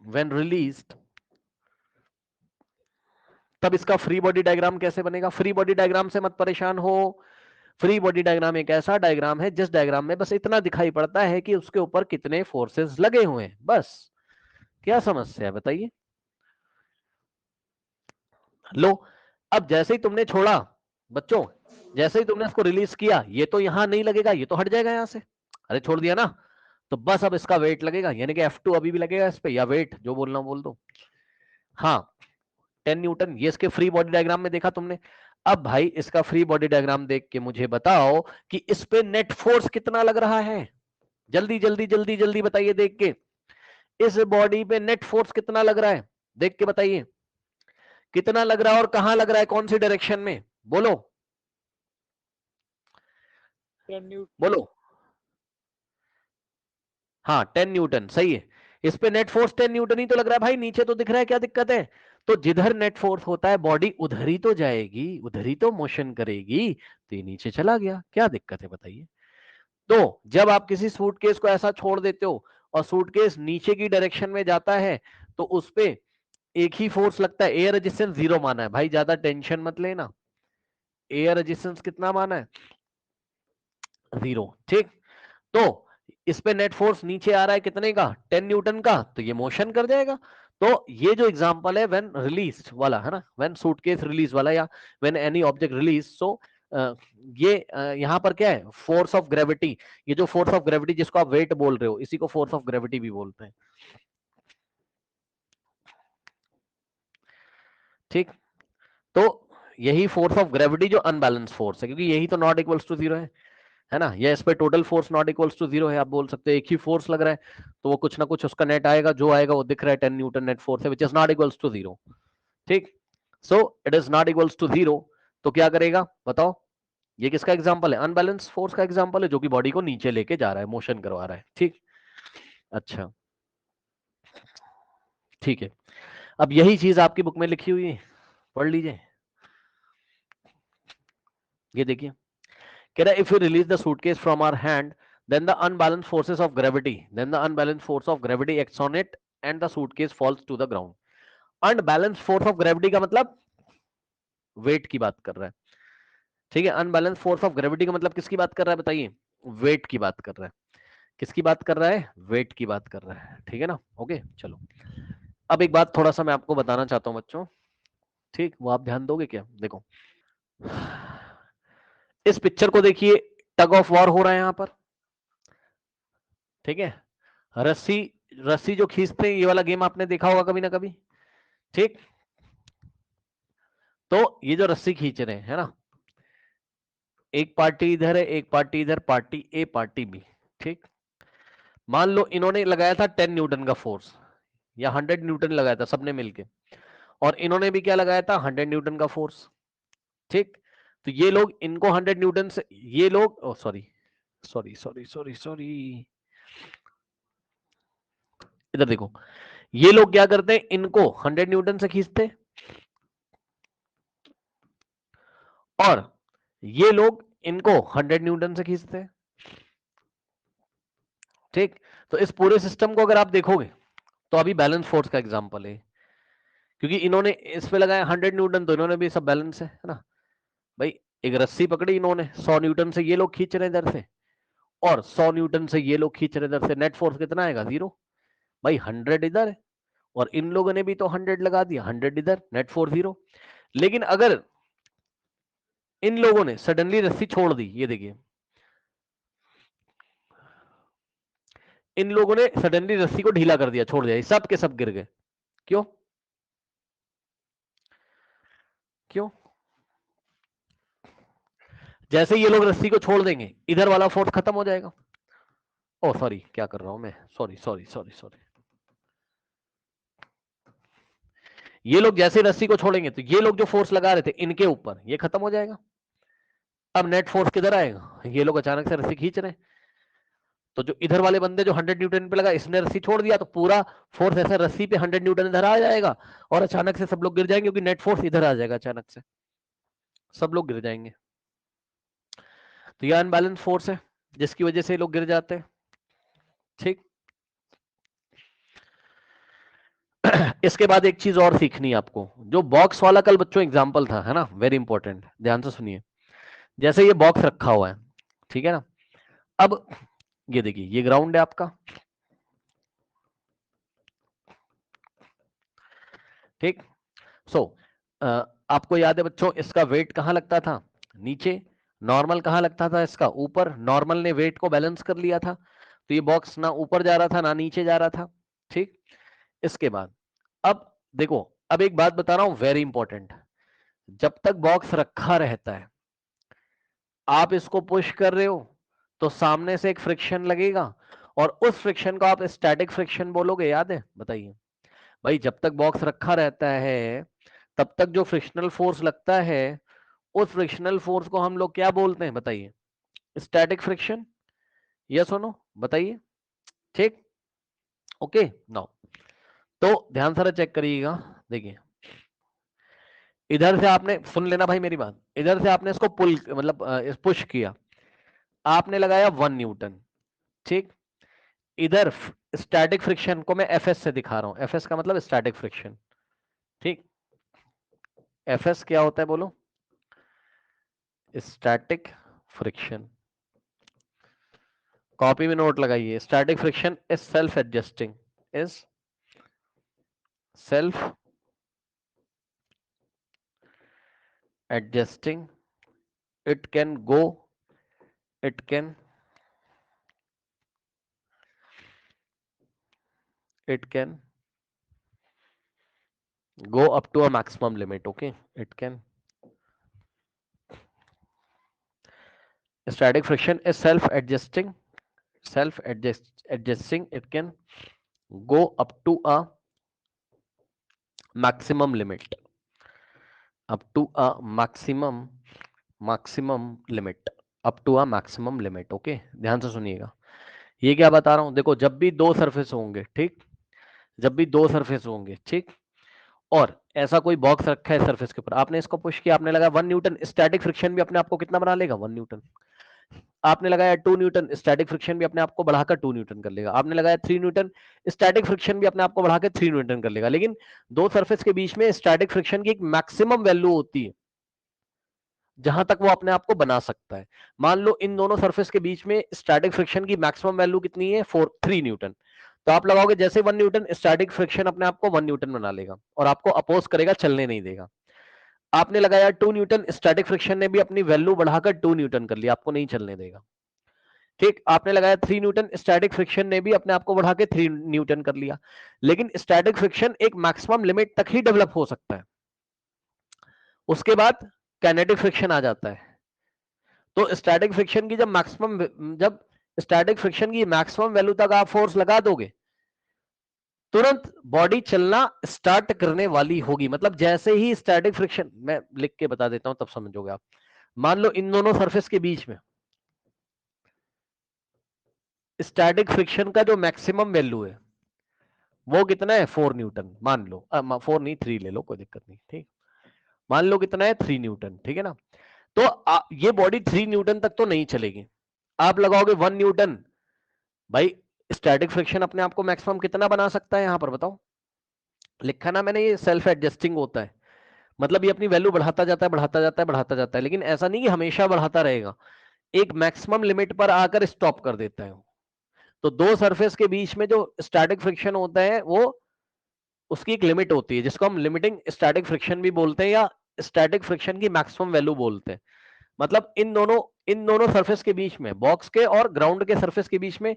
when released, तब इसका फ्री बॉडी डायग्राम कैसे बनेगा? फ्री बॉडी डायग्राम से मत परेशान हो। फ्री बॉडी डायग्राम एक ऐसा डायग्राम है जिस डायग्राम में बस इतना दिखाई पड़ता है कि उसके ऊपर कितने फोर्सेस लगे हुए हैं, बस। क्या समस्या है बताइए? लो, अब जैसे ही तुमने छोड़ा बच्चों, जैसे ही तुमने इसको रिलीज किया, ये तो यहां नहीं लगेगा, ये तो हट जाएगा यहां से। अरे छोड़ दिया ना, तो बस अब इसका वेट लगेगा, यानी कि F2 अभी भी लगेगा इस पे, या वेट जो बोलना बोल दो। हाँ, 10 न्यूटन, ये इसके फ्री बॉडी डायग्राम में देखा तुमने। अब भाई इसका फ्री बॉडी डायग्राम देख के मुझे बताओ कि इस पे नेट फोर्स कितना लग रहा है। जल्दी जल्दी जल्दी जल्दी बताइए देख के, इस बॉडी पे नेट फोर्स कितना लग रहा है, देख के बताइए कितना लग रहा है और कहां लग रहा है, कौन सी डायरेक्शन में, बोलो 10 न्यूटन। बोलो। हाँ 10 न्यूटन सही है, इस पे नेट फोर्स 10 न्यूटन ही तो लग रहा है भाई, नीचे तो दिख रहा है, क्या दिक्कत है? तो जिधर नेट फोर्स होता है बॉडी उधर ही तो जाएगी, उधर ही तो मोशन करेगी, तो ये नीचे चला गया, क्या दिक्कत है बताइए? तो जब आप किसी सूटकेस को ऐसा छोड़ देते हो और सूटकेस नीचे की डायरेक्शन में जाता है, तो उस पे एक ही फोर्स लगता है, एयर रेजिस्टेंस 0 माना है भाई, ज्यादा टेंशन मत लेना। एयर रेजिस्टेंस कितना माना है? 0, ठीक। तो इस पे नेट फोर्स नीचे आ रहा है कितने का? 10 न्यूटन का, तो ये मोशन कर जाएगा। तो ये जो एग्जांपल है व्हेन रिलीज वाला है ना, व्हेन सूटकेस रिलीज वाला, या व्हेन एनी ऑब्जेक्ट रिलीज, सो ये यहां पर क्या है? Force of gravity. ये जो फोर्स ऑफ ग्रेविटी जिसको आप वेट बोल रहे हो, इसी को फोर्स ऑफ ग्रेविटी भी बोलते हैं, ठीक। तो यही फोर्स ऑफ ग्रेविटी जो अनबैलेंस फोर्स है, क्योंकि यही तो नॉट इक्वल्स टू 0 है ना, ये इस पे total force not equals to 0 है। आप बोल सकते हैं एक ही फोर्स लग रहा है, तो वो कुछ ना कुछ उसका नेट आएगा, जो आएगा वो दिख रहा है 10 न्यूटन नेट फोर्स है, which is not equals to 0, ठीक। So it is not equals to 0, तो क्या करेगा बताओ? ये किसका एग्जांपल है? अनबैलेंस फोर्स का एग्जांपल है, जो कि बॉडी को नीचे लेके जा रहा है, मोशन करवा रहा है, ठीक। अच्छा, ठीक है। अब यही चीज आपकी बुक में लिखी हुई है, पढ़ लीजिए। ये देखिए, कह रहा है if you release the suitcase from our hand, then the unbalanced forces of gravity, then the unbalanced force of gravity acts on it and the suitcase falls to the ground. Unbalanced force of gravity का मतलब wait की बात कर रहा है, ठीक है। Unbalance force of gravity का मतलब किसकी बात कर रहा है बताइए? वेट की बात कर रहा है। किसकी बात कर रहा है? वेट की बात कर रहा है, ठीक है ना। ओके चलो, अब एक बात थोड़ा सा मैं आपको बताना चाहता हूं बच्चों, ठीक, वो आप ध्यान दोगे क्या? देखो, इस पिक्चर को देखिए, टग ऑफ वॉर हो रहा है यहां पर, ठीक है। रस्सी, रस्सी जो खींचते हैं, ये वाला गेम आपने देखा होगा कभी ना कभी, ठीक। तो ये जो रस्सी खींच रहे हैं है ना, एक पार्टी इधर है, एक पार्टी इधर, पार्टी ए पार्टी बी, ठीक। मान लो इन्होंने लगाया था 10 न्यूटन का फोर्स, या 100 न्यूटन लगाया था सबने मिलके, और इन्होंने भी क्या लगाया था? 100 न्यूटन का फोर्स, ठीक। तो ये लोग इनको 100 न्यूटन से, ये लोग sorry sorry sorry sorry sorry, इधर देखो, ये लोग क्या करते हैं? इनको 100 न्यूटन से खींचते, और ये लोग इनको 100 न्यूटन से खींचते हैं, ठीक। तो इस पूरे सिस्टम को अगर आप देखोगे, तो अभी बैलेंस फोर्स का एग्जांपल है, क्योंकि इन्होंने इस पे लगाया 100 न्यूटन, तो इन्होंने भी सब बैलेंस है ना भाई। एक रस्सी पकड़ी इन्होंने, 100 न्यूटन से ये लोग खींच रहे हैं इधर से, और 100 न्यूटन से ये लोग खींच रहे हैं इधर से, नेट फोर्स कितना आएगा? 0 भाई। 100 इधर है, और इन लोगों ने भी तो 100 लगा दिया, 100 इधर, नेट फोर्स 0। लेकिन अगर इन लोगों ने सडनली रस्सी छोड़ दी, ये देखिए, इन लोगों ने सडनली रस्सी को ढीला कर दिया, छोड़ दिया, सब के सब गिर गए। क्यों? क्यों? जैसे ये लोग रस्सी को छोड़ देंगे, इधर वाला फोर्स खत्म हो जाएगा। ओ सॉरी, क्या कर रहा हूं मैं, सॉरी सॉरी सॉरी सॉरी। ये लोग जैसे रस्सी को छोड़ेंगे, तो ये लोग जो फोर्स लगा रहे थे इनके ऊपर, ये खत्म हो जाएगा। अब नेट फोर्स किधर आएगा? ये लोग अचानक से रस्सी खींच रहे हैं, तो जो इधर वाले बंदे जो 100 न्यूटन पे लगा, इसने रस्सी छोड़ दिया, तो पूरा फोर्स ऐसा रस्सी पे 100 न्यूटन इधर आ जाएगा, और अचानक से सब लोग गिर जाएंगे, क्योंकि नेट फोर्स इधर आ जाएगा, अचानक से सब लोग गिर जाएंगे। तो यह अनबैलेंस फोर्स है, जिसकी वजह से लोग गिर जाते हैं, ठीक। इसके बाद एक चीज और सीखनी है आपको, जो बॉक्स वाला कल बच्चों एग्जाम्पल था, है ना, वेरी इंपॉर्टेंट, ध्यान से सुनिए। जैसे ये बॉक्स रखा हुआ है, ठीक है ना, अब ये देखिए ये ग्राउंड है आपका, ठीक। सो आपको याद है बच्चों, इसका वेट कहां लगता था, नीचे। नॉर्मल कहां लगता था इसका, ऊपर। नॉर्मल ने वेट को बैलेंस कर लिया था, तो ये बॉक्स ना ऊपर जा रहा था ना नीचे जा रहा था, ठीक। इसके बाद अब देखो, अब एक बात बता रहा हूं वेरी इंपॉर्टेंट, जब तक बॉक्स रखा रहता है, आप इसको पुश कर रहे हो तो सामने से एक फ्रिक्शन लगेगा, और उस फ्रिक्शन को आप स्टैटिक फ्रिक्शन बोलोगे, याद है, बताइए भाई। जब तक बॉक्स रखा रहता है तब तक जो फ्रिक्शनल फोर्स लगता है, उस फ्रिक्शनल फोर्स को हम लोग क्या बोलते हैं, बताइए, स्टैटिक फ्रिक्शन। यस और नो, बताइए, ठीक। ओके नाउ, तो ध्यान से चेक करिएगा। देखिए, इधर से आपने, सुन लेना भाई मेरी बात, इधर से आपने इसको पुल मतलब पुश किया, आपने लगाया 1 न्यूटन, ठीक। इधर स्टैटिक फ्रिक्शन को मैं एफएस से दिखा रहा हूं, एफएस का मतलब स्टैटिक फ्रिक्शन, ठीक। एफएस क्या होता है बोलो, स्टैटिक फ्रिक्शन। कॉपी में नोट लगाइए, static friction is self adjusting, is self adjusting, it can go, it can, it can go up to a maximum limit, okay, it can, static friction is self adjusting, adjusting, it can go up to a maximum limit, up to a maximum limit, up to a maximum limit, okay. ध्यान से सुनिएगा, ये क्या बता रहा हूं, देखो जब भी दो सरफेस होंगे, ठीक, जब भी दो सरफेस होंगे, ठीक, और ऐसा कोई बॉक्स रखा है सरफेस के ऊपर, आपने इसको पुश किया, आपने लगाया 1 न्यूटन, स्टैटिक फ्रिक्शन भी अपने आप को कितना बना लेगा, 1 न्यूटन। आपने लगाया 2 न्यूटन, स्टैटिक फ्रिक्शन भी अपने आप को बढ़ाकर 2 न्यूटन कर लेगा। आपने लगाया 3 न्यूटन, स्टैटिक फ्रिक्शन भी अपने आप को बढ़ाकर 3 न्यूटन कर लेगा। लेकिन दो सरफेस के बीच में स्टैटिक फ्रिक्शन की एक मैक्सिमम वैल्यू होती है, जहां तक वो अपने आप को बना सकता है। मान लो इन दोनों सरफेस के बीच में स्टैटिक फ्रिक्शन की मैक्सिमम वैल्यू कितनी है, 3 न्यूटन। तो आप लगाओगे जैसे 1 न्यूटन, स्टैटिक फ्रिक्शन अपने आप को 1 न्यूटन बना लेगा और आपको अपोज करेगा, चलने नहीं देगा। आपने लगाया 2 न्यूटन, स्टैटिक फ्रिक्शन ने भी अपनी वैल्यू बढ़ाकर 2 न्यूटन कर लिया, आपको नहीं चलने देगा, ठीक। आपने लगाया 3 न्यूटन, स्टैटिक फ्रिक्शन ने भी अपने आप को बढ़ा के 3 न्यूटन कर लिया। लेकिन स्टैटिक फ्रिक्शन एक मैक्सिमम लिमिट तक ही डेवलप हो सकता है, उसके बाद काइनेटिक फ्रिक्शन आ जाता है। तो स्टैटिक फ्रिक्शन की जब स्टैटिक फ्रिक्शन की मैक्सिमम वैल्यू तक आप फोर्स लगा दोगे, तुरंत बॉडी चलना स्टार्ट करने वाली होगी। मतलब जैसे ही स्टैटिक फ्रिक्शन, मैं लिख के बता देता हूं तब समझोगे आप। मान लो इन दोनों सरफेस के बीच में स्टैटिक फ्रिक्शन का जो मैक्सिमम वैल्यू है वो कितना है, 4 न्यूटन मान लो, 4 नहीं 3 ले लो, कोई दिक्कत नहीं, ठीक। मान लो कितना है, 3 न्यूटन, ठीक है ना। तो ये बॉडी 3 न्यूटन तक तो नहीं चलेगी। आप लगाओगे 1 न्यूटन, भाई स्टैटिक फ्रिक्शन अपने आप को मैक्सिमम कितना बना सकता है, यहां पर बताओ, लिखा ना मैंने, ये सेल्फ एडजस्टिंग होता है। मतलब ये अपनी वैल्यू बढ़ाता जाता है, बढ़ाता जाता है, बढ़ाता जाता है, लेकिन ऐसा नहीं कि हमेशा बढ़ाता रहेगा, एक मैक्सिमम लिमिट पर आकर स्टॉप कर देता है। तो दो सरफेस के बीच में जो स्टैटिक फ्रिक्शन होता है, वो उसकी एक लिमिट होती है, जिसको हम लिमिटिंग स्टैटिक फ्रिक्शन भी बोलते हैं, या स्टैटिक फ्रिक्शन की मैक्सिमम वैल्यू बोलते हैं। मतलब इन दोनों सरफेस के बीच में, बॉक्स के और ग्राउंड के सरफेस के बीच में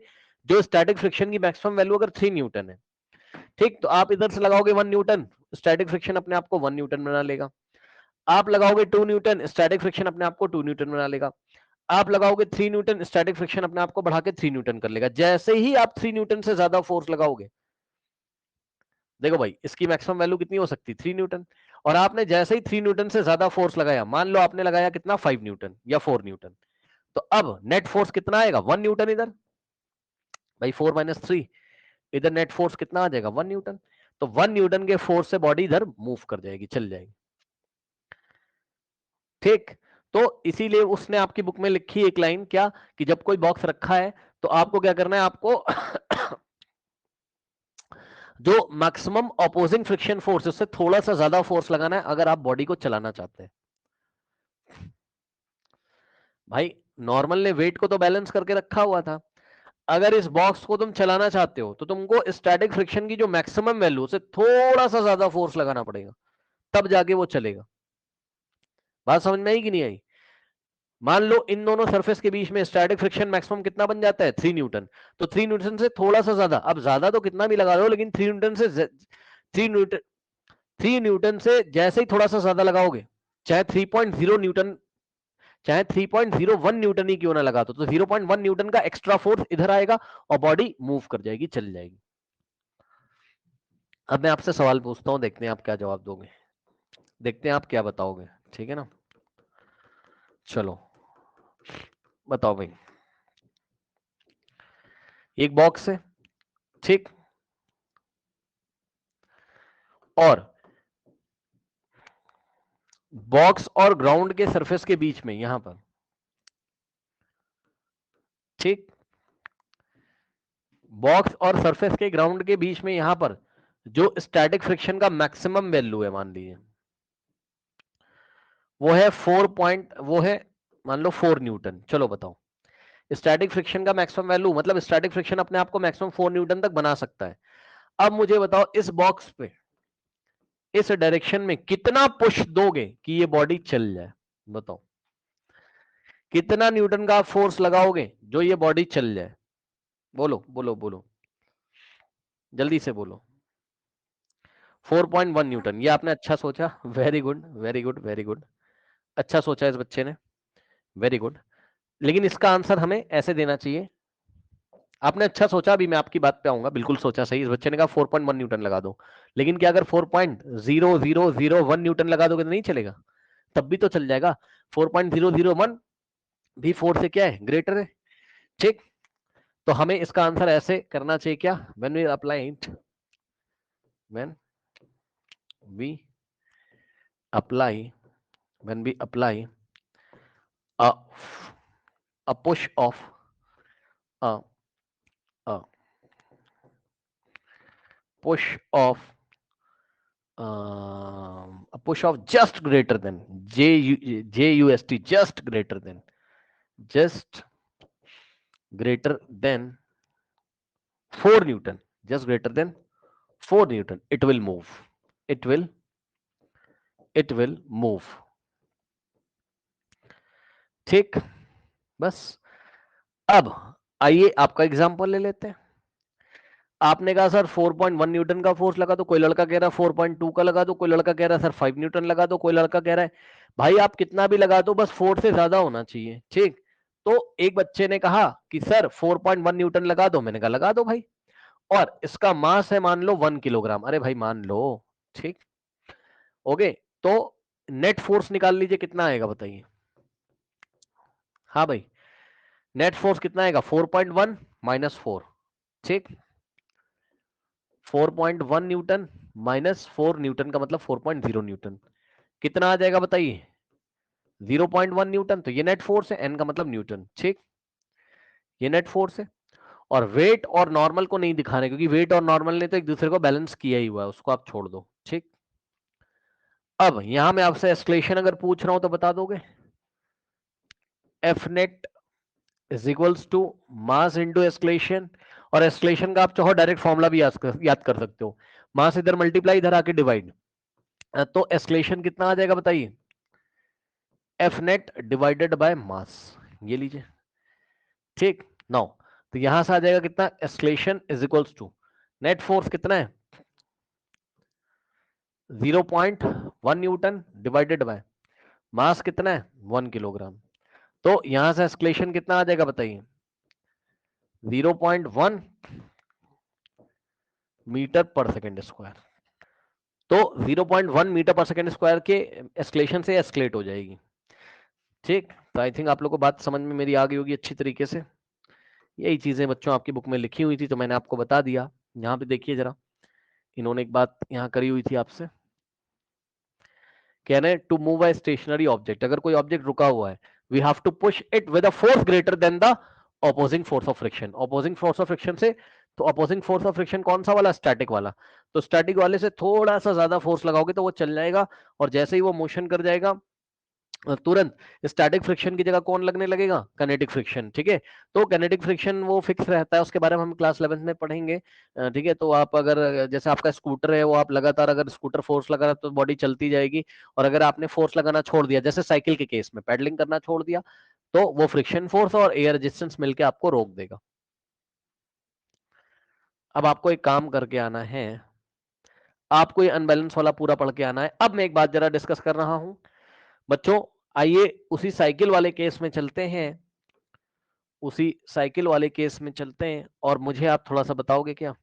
जो स्टैटिक फ्रिक्शन की मैक्सिमम वैल्यू अगर 3 न्यूटन है, ठीक, तो आप इधर से लगाओगे 1 न्यूटन, स्टैटिक फ्रिक्शन अपने आप को 1 न्यूटन बना लेगा। आप लगाओगे 2 न्यूटन, स्टैटिक फ्रिक्शन अपने आप को 2 न्यूटन बना लेगा। आप लगाओगे 3 न्यूटन, स्टैटिक फ्रिक्शन अपने आप को बढ़ा के 3 न्यूटन कर लेगा। जैसे ही आप 3 न्यूटन से ज्यादा फोर्स लगाओगे, देखो भाई इसकी मैक्सिमम वैल्यू कितनी हो सकती है, 3 न्यूटन। और आपने जैसे ही 3 न्यूटन से ज्यादा फोर्स लगाया, मान लो आपने लगाया कितना, 5 न्यूटन या 4 न्यूटन, तो अब नेट फोर्स कितना आएगा, 1 न्यूटन। इधर भाई 4 - 3, इधर नेट फोर्स कितना आ जाएगा, 1 न्यूटन। तो 1 न्यूटन के फोर्स से बॉडी इधर मूव कर जाएगी, चल जाएगी, ठीक। तो इसीलिए उसने आपकी बुक में लिखी एक लाइन क्या, कि जब कोई बॉक्स रखा है तो आपको क्या करना है, आपको जो मैक्सिमम ऑपोजिंग फ्रिक्शन फोर्स, उससे थोड़ा सा ज्यादा फोर्स लगाना है अगर आप बॉडी को चलाना चाहते हैं। भाई नॉर्मल ने वेट को तो बैलेंस करके रखा हुआ था, अगर इस बॉक्स को तुम चलाना चाहते हो तो तुमको स्टैटिक फ्रिक्शन की जो मैक्सिमम वैल्यू से थोड़ा सा ज्यादा फोर्स लगाना पड़ेगा, तब जाके वो चलेगा। बात समझ में आई कि नहीं आई? मान लो इन दोनों सरफेस के बीच में स्टैटिक फ्रिक्शन मैक्सिमम कितना बन जाता है, 3 न्यूटन। तो 3 न्यूटन से थोड़ा सा ज्यादा, अब ज्यादा तो कितना भी लगा लो, लेकिन 3 न्यूटन से 3 न्यूटन से जैसे ही थोड़ा सा ज्यादा लगाओगे, चाहे 3.0 न्यूटन, चाहे 3.01 न्यूटन ही क्यों ना लगा, तो 0.1 न्यूटन का एक्स्ट्रा फोर्स इधर आएगा और बॉडी मूव कर जाएगी, चल जाएगी। अब मैं आपसे सवाल पूछता हूं, देखते हैं आप क्या जवाब दोगे, देखते हैं आप क्या बताओगे, ठीक है ना? चलो बताओ भाई। एक बॉक्स है, ठीक, और बॉक्स और ग्राउंड के सरफेस के बीच में यहां पर, ठीक, बॉक्स और सरफेस के ग्राउंड के बीच में यहां पर जो स्टैटिक फ्रिक्शन का मैक्सिमम वैल्यू है, मान लीजिए वो है वो है मान लो 4 न्यूटन। चलो बताओ, स्टैटिक फ्रिक्शन का मैक्सिमम वैल्यू मतलब स्टैटिक फ्रिक्शन अपने आप को मैक्सिमम 4 न्यूटन तक बना सकता है। अब मुझे बताओ इस बॉक्स पे इस डायरेक्शन में कितना पुश दोगे कि ये बॉडी चल जाए? बताओ कितना न्यूटन का आप फोर्स लगाओगे जो ये बॉडी चल जाए? बोलो बोलो बोलो, जल्दी से बोलो। 4.1 न्यूटन, ये आपने अच्छा सोचा, very good very good very good, अच्छा सोचा इस बच्चे ने, वेरी गुड। लेकिन इसका आंसर हमें ऐसे देना चाहिए, आपने अच्छा सोचा, अभी मैं आपकी बात पे आऊंगा, बिल्कुल सोचा सही। इस बच्चे ने कहा 4.1 न्यूटन लगा दो, लेकिन क्या अगर 4.0001 न्यूटन लगा दोगे तो नहीं चलेगा? तब भी तो चल जाएगा। 4.001 भी 4 से क्या है, ग्रेटर है, ठीक। तो हमें इसका आंसर ऐसे करना चाहिए, क्या, when we apply it, when we apply when we apply a push of a, a push of a push of just greater than just just greater than 4 newton, just greater than 4 newton, it will it will move, ठीक। बस अब आइए आपका example ले लेते हैं। आपने कहा सर 4.1 न्यूटन का फोर्स लगा, तो कोई लड़का कह रहा है 4.2 का लगा दो, कोई लड़का कह रहा है सर 5 न्यूटन लगा दो, कोई लड़का कह रहा है भाई आप कितना भी लगा दो बस 4 से ज्यादा होना चाहिए, ठीक। तो एक बच्चे ने कहा कि सर 4.1 न्यूटन लगा दो, मैंने कहा लगा दो भाई, और इसका मास है मान लो 1 किलोग्राम, अरे भाई मान लो, ठीक, ओके। तो नेट फोर्स निकाल लीजिए कितना आएगा बताइए। हाँ भाई, नेट फोर्स कितना आएगा, 4.1 माइनस 4, ठीक, 4.1 न्यूटन माइनस 4 न्यूटन का मतलब 4.0 न्यूटन, कितना आ जाएगा बताइए, 0.1 न्यूटन। तो ये नेट फोर्स है, एन का मतलब न्यूटन, ठीक, ये नेट फोर्स है। और वेट और नॉर्मल को नहीं दिखाने, क्योंकि वेट और नॉर्मल ने तो एक दूसरे को बैलेंस किया ही हुआ है, उसको आप छोड़ दो, ठीक। अब यहां मैं आपसे एस्केलेशन अगर पूछ रहा हूं तो बता दोगे, F net is equals to mass into acceleration, और एस्केलेशन का आप चाहो डायरेक्ट फॉर्मूला भी याद कर सकते हो, मास इधर मल्टीप्लाई इधर आके डिवाइड, तो एस्केलेशन कितना आ जाएगा बताइए, F net divided by mass, ये लीजिए, ठीक। नाउ तो यहां से आ जाएगा कितना, acceleration is equals to net force कितना है 0.1 न्यूटन डिवाइडेड बाय मास कितना है 1 किलोग्राम। तो यहां से एस्केलेशन कितना आ जाएगा बताइए, 0.1 मीटर पर सेकेंड स्क्वायर। तो 0.1 मीटर पर सेकेंड स्क्वायर के एस्केलेशन से एस्केलेट हो जाएगी, ठीक। तो आई थिंक आप लोग को बात समझ में मेरी आ गई होगी अच्छी तरीके से। यही चीजें बच्चों आपकी बुक में लिखी हुई थी तो मैंने आपको बता दिया। यहाँ पे देखिए जरा, इन्होंने एक बात यहाँ करी हुई थी आपसे, कह रहे हैं to move a stationary object, अगर कोई ऑब्जेक्ट रुका हुआ है we have to push it with a force greater than the opposing force of friction, opposing force of friction से तो अपोजिंग फोर्स ऑफ फ्रिक्शन कौन सा वाला, स्टैटिक वाला। तो स्टैटिक वाले से थोड़ा सा ज्यादा फोर्स लगाओगे तो वो चल जाएगा, और जैसे ही वो मोशन कर जाएगा तुरंत स्टैटिक फ्रिक्शन की जगह कौन लगने लगेगा, कनेटिक फ्रिक्शन। ठीक है, तो कनेटिक फ्रिक्शन वो फिक्स रहता है, उसके बारे में हम क्लास 11 में पढ़ेंगे। ठीक है, तो आप अगर जैसे आपका स्कूटर है, वो आप लगातार अगर स्कूटर फोर्स लगा रहा तो बॉडी चलती जाएगी, और अगर आपने फोर्स लगाना छोड़ दिया, जैसे साइकिल के केस में पैडलिंग करना छोड़ दिया, तो वो फ्रिक्शन फोर्स और एयर रेजिस्टेंस मिलकर आपको रोक देगा। अब आपको एक काम करके आना है, आपको ये अनबैलेंस वाला पूरा पढ़ के आना है। अब मैं एक बात जरा डिस्कस कर रहा हूं बच्चों, आइए उसी साइकिल वाले केस में चलते हैं, उसी साइकिल वाले केस में चलते हैं, और मुझे आप थोड़ा सा बताओगे क्या,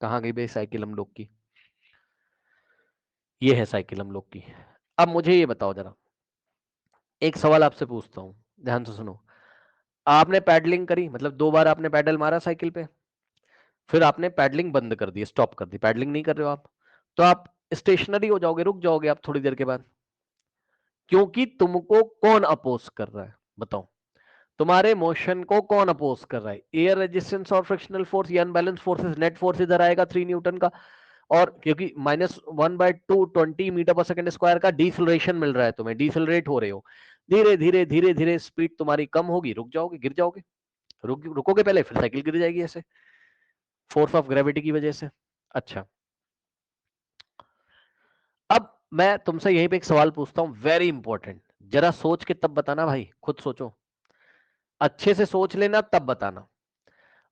कहाँ गई भाई साइकिल हम लोग की, ये है साइकिल हम लोग की। अब मुझे ये बताओ जरा, एक सवाल आपसे पूछता हूं, ध्यान से सुनो। आपने पैडलिंग करी, मतलब 2 बार आपने पैडल मारा साइकिल पे, फिर आपने पैडलिंग बंद कर दी, स्टॉप कर दी, पैडलिंग नहीं कर रहे हो आप, तो आप स्टेशनरी हो जाओगे, रुक जाओगे आप थोड़ी देर के बाद, क्योंकि तुमको कौन अपोज कर रहा है, बताओ। तुम्हारे मोशन को कौन अपोज कर रहा है, एयर रेजिस्टेंस और फ्रिक्शनल फोर्स, या अनबैलेंस फोर्सेस। नेट फोर्स इधर आएगा 3 न्यूटन का, और क्योंकि -1/2 20 मीटर पर सेकंड स्क्वायर का डिसलरेशन मिल रहा है, तुम्हें डिसलरेट हो रहे हो, धीरे धीरे धीरे धीरे स्पीड तुम्हारी कम होगी, रुक जाओगे, गिर जाओगे, रुकोगे पहले, फिर साइकिल गिर जाएगी ऐसे, फोर्स ऑफ ग्रेविटी की वजह से। अच्छा, अब मैं तुमसे यहीं पे एक सवाल पूछता हूं, वेरी इंपॉर्टेंट, जरा सोच के तब बताना भाई, खुद सोचो, अच्छे से सोच लेना तब बताना।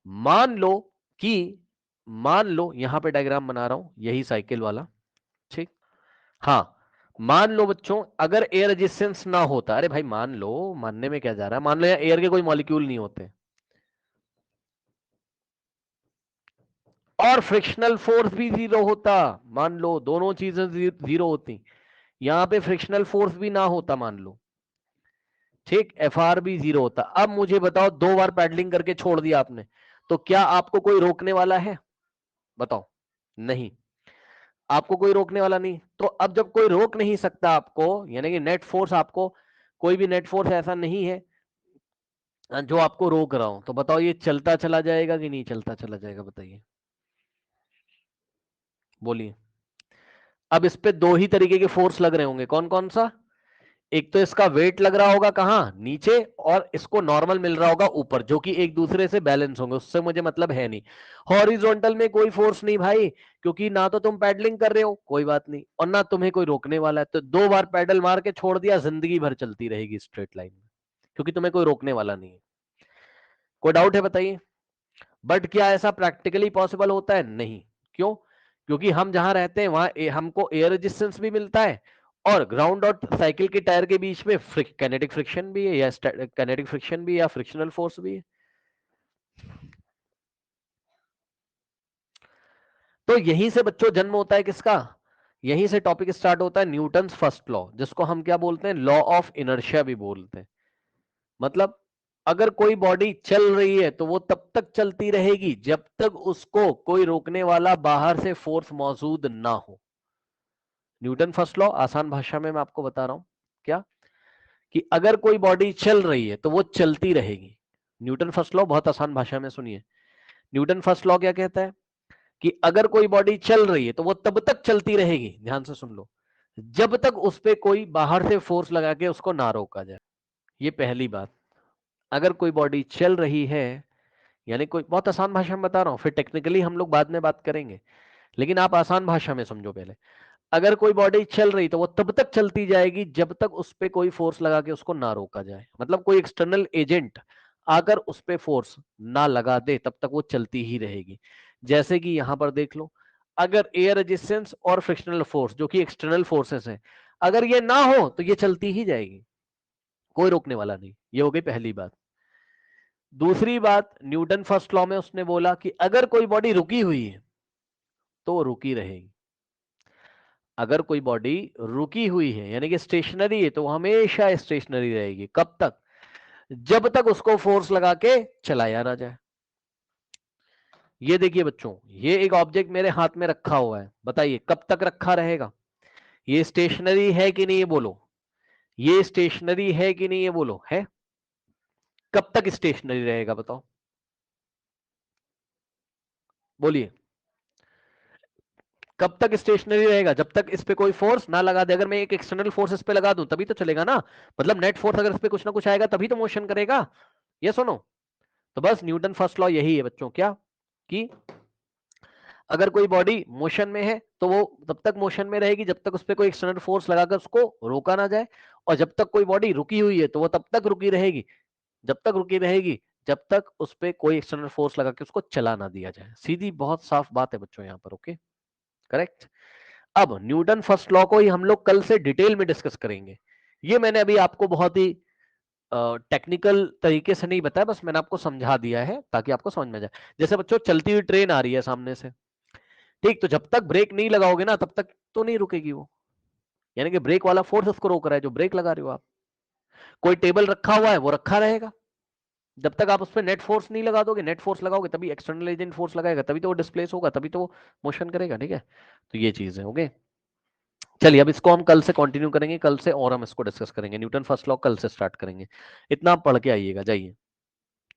मान लो कि, मान लो यहां पे डायग्राम बना रहा हूं, यही साइकिल वाला, ठीक। हाँ, मान लो बच्चों, अगर एयर रेजिस्टेंस ना होता, अरे भाई मान लो, मानने में क्या जा रहा है, मान लो यार एयर के कोई मॉलिक्यूल नहीं होते, और फ्रिक्शनल फोर्स भी जीरो होता, मान लो दोनों चीजें जीरो होती, यहां पे फ्रिक्शनल फोर्स भी ना होता मान लो, ठीक, एफआर भी जीरो होता। अब मुझे बताओ, 2 बार पैडलिंग करके छोड़ दिया आपने, तो क्या आपको कोई रोकने वाला है, बताओ, नहीं, आपको कोई रोकने वाला नहीं। तो अब जब कोई रोक नहीं सकता आपको, यानी कि नेट फोर्स आपको, कोई भी नेट फोर्स ऐसा नहीं है जो आपको रोक रहा हो, तो बताओ ये चलता चला जाएगा कि नहीं चलता चला जाएगा, बताइए, बोलिए। अब इस पे 2 ही तरीके के फोर्स लग रहे होंगे, कौन कौन सा, एक तो इसका वेट लग रहा होगा कहां, नीचे, और इसको नॉर्मल मिल रहा होगा ऊपर, जो कि एक दूसरे से बैलेंस होंगे, उससे मुझे मतलब है नहीं। हॉरिजॉन्टल में कोई फोर्स नहीं भाई, क्योंकि ना तो तुम पैडलिंग कर रहे हो, कोई बात नहीं, और ना तुम्हें कोई रोकने वाला है, तो 2 बार पैडल मार के छोड़ दिया, जिंदगी भर चलती रहेगी स्ट्रेट लाइन में, क्योंकि तुम्हें कोई रोकने वाला नहीं है। कोई डाउट है बताइए। बट क्या ऐसा प्रैक्टिकली पॉसिबल होता है, नहीं, क्यों, क्योंकि हम जहां रहते हैं वहां हमको एयर रेजिस्टेंस भी मिलता है, और ग्राउंड और साइकिल के टायर के बीच में कैनेटिक फ्रिक्शन भी है, या कैनेटिक फ्रिक्शन भी, या फ्रिक्शनल फोर्स भी है। तो यहीं से बच्चों जन्म होता है किसका, यहीं से टॉपिक स्टार्ट होता है न्यूटन फर्स्ट लॉ, जिसको हम क्या बोलते हैं, लॉ ऑफ इनर्शिया भी बोलते हैं। मतलब अगर कोई बॉडी चल रही है तो वो तब तक चलती रहेगी जब तक उसको कोई रोकने वाला बाहर से फोर्स मौजूद ना हो। न्यूटन फर्स्ट लॉ आसान भाषा में मैं आपको बता रहा हूं, क्या, कि अगर कोई बॉडी चल रही है तो वो चलती रहेगी। न्यूटन फर्स्ट लॉ बहुत आसान भाषा में सुनिए, न्यूटन फर्स्ट लॉ क्या कहता है, कि अगर कोई बॉडी चल रही है तो वो तब तक चलती रहेगी, ध्यान से सुन लो, जब तक उस पर कोई बाहर से फोर्स लगा के उसको ना रोका जाए। ये पहली बात, अगर कोई बॉडी चल रही है, यानी कोई, बहुत आसान भाषा में बता रहा हूं, फिर टेक्निकली हम लोग बाद में बात करेंगे, लेकिन आप आसान भाषा में समझो पहले। अगर कोई बॉडी चल रही तो वो तब तक चलती जाएगी जब तक उस पर कोई फोर्स लगा के उसको ना रोका जाए, मतलब कोई एक्सटर्नल एजेंट आकर उस पर फोर्स ना लगा दे, तब तक वो चलती ही रहेगी। जैसे कि यहां पर देख लो, अगर एयर रेजिस्टेंस और फ्रिक्शनल फोर्स जो कि एक्सटर्नल फोर्सेस हैं, अगर ये ना हो तो ये चलती ही जाएगी, कोई रोकने वाला नहीं। ये हो गई पहली बात। दूसरी बात, न्यूटन फर्स्ट लॉ में उसने बोला कि अगर कोई बॉडी रुकी हुई है तो वो रुकी रहेगी। अगर कोई बॉडी रुकी हुई है यानी कि स्टेशनरी है तो वो हमेशा स्टेशनरी रहेगी, कब तक, जब तक उसको फोर्स लगा के चलाया ना जाए। ये देखिए बच्चों, ये एक ऑब्जेक्ट मेरे हाथ में रखा हुआ है, बताइए कब तक रखा रहेगा, ये स्टेशनरी है कि नहीं, ये बोलो, ये स्टेशनरी है कि नहीं, ये बोलो, है, कब तक स्टेशनरी रहेगा बताओ। बोलिए, कब तक स्टेशनरी रहेगा? जब तक इस पे कोई फोर्स ना लगा दे। अगर मैं एक एक्सटर्नल फोर्स इस पे लगा दूं तभी तो चलेगा ना, मतलब नेट फोर्स अगर इस पे कुछ ना कुछ आएगा तभी तो मोशन करेगा। ये सुनो, तो बस न्यूटन फर्स्ट लॉ यही है बच्चों, क्या कि अगर कोई बॉडी मोशन में है तो वो तब तक मोशन में रहेगी जब तक उस पर कोई एक्सटर्नल फोर्स लगाकर उसको रोका ना जाए, और जब तक कोई बॉडी रुकी हुई है तो वो तब तक रुकी रहेगी जब तक रुकी रहेगी जब तक उस पर कोई एक्सटर्नल फोर्स लगा के उसको चला ना दिया जाए। सीधी बहुत साफ बात है बच्चों यहाँ पर। Okay, correct. अब न्यूटन फर्स्ट लॉ को ही हम लोग कल से डिटेल में डिस्कस करेंगे। ये मैंने अभी आपको बहुत ही टेक्निकल तरीके से नहीं बताया, बस मैंने आपको समझा दिया है ताकि आपको समझ में जाए। जैसे बच्चों चलती हुई ट्रेन आ रही है सामने से, ठीक, तो जब तक ब्रेक नहीं लगाओगे ना तब तक तो नहीं रुकेगी वो, यानी कि ब्रेक वाला फोर्स उसको रोक रहा है जो ब्रेक लगा रहे हो आप। कोई टेबल रखा हुआ है वो रखा रहेगा, जब तक आप उस पर नेट फोर्स नहीं लगा दोगे, नेट फोर्स लगाओगे तभी एक्सटर्नल एजेंट फोर्स लगाएगा, तभी तो वो डिस्प्लेस होगा, तभी तो वो मोशन करेगा। ठीक है, तो ये चीज है। ओके, चलिए अब इसको हम कल से कंटिन्यू करेंगे, कल से और हम इसको डिस्कस करेंगे। न्यूटन फर्स्ट लॉ कल से स्टार्ट करेंगे। इतना आप पढ़ के आइएगा, जाइए।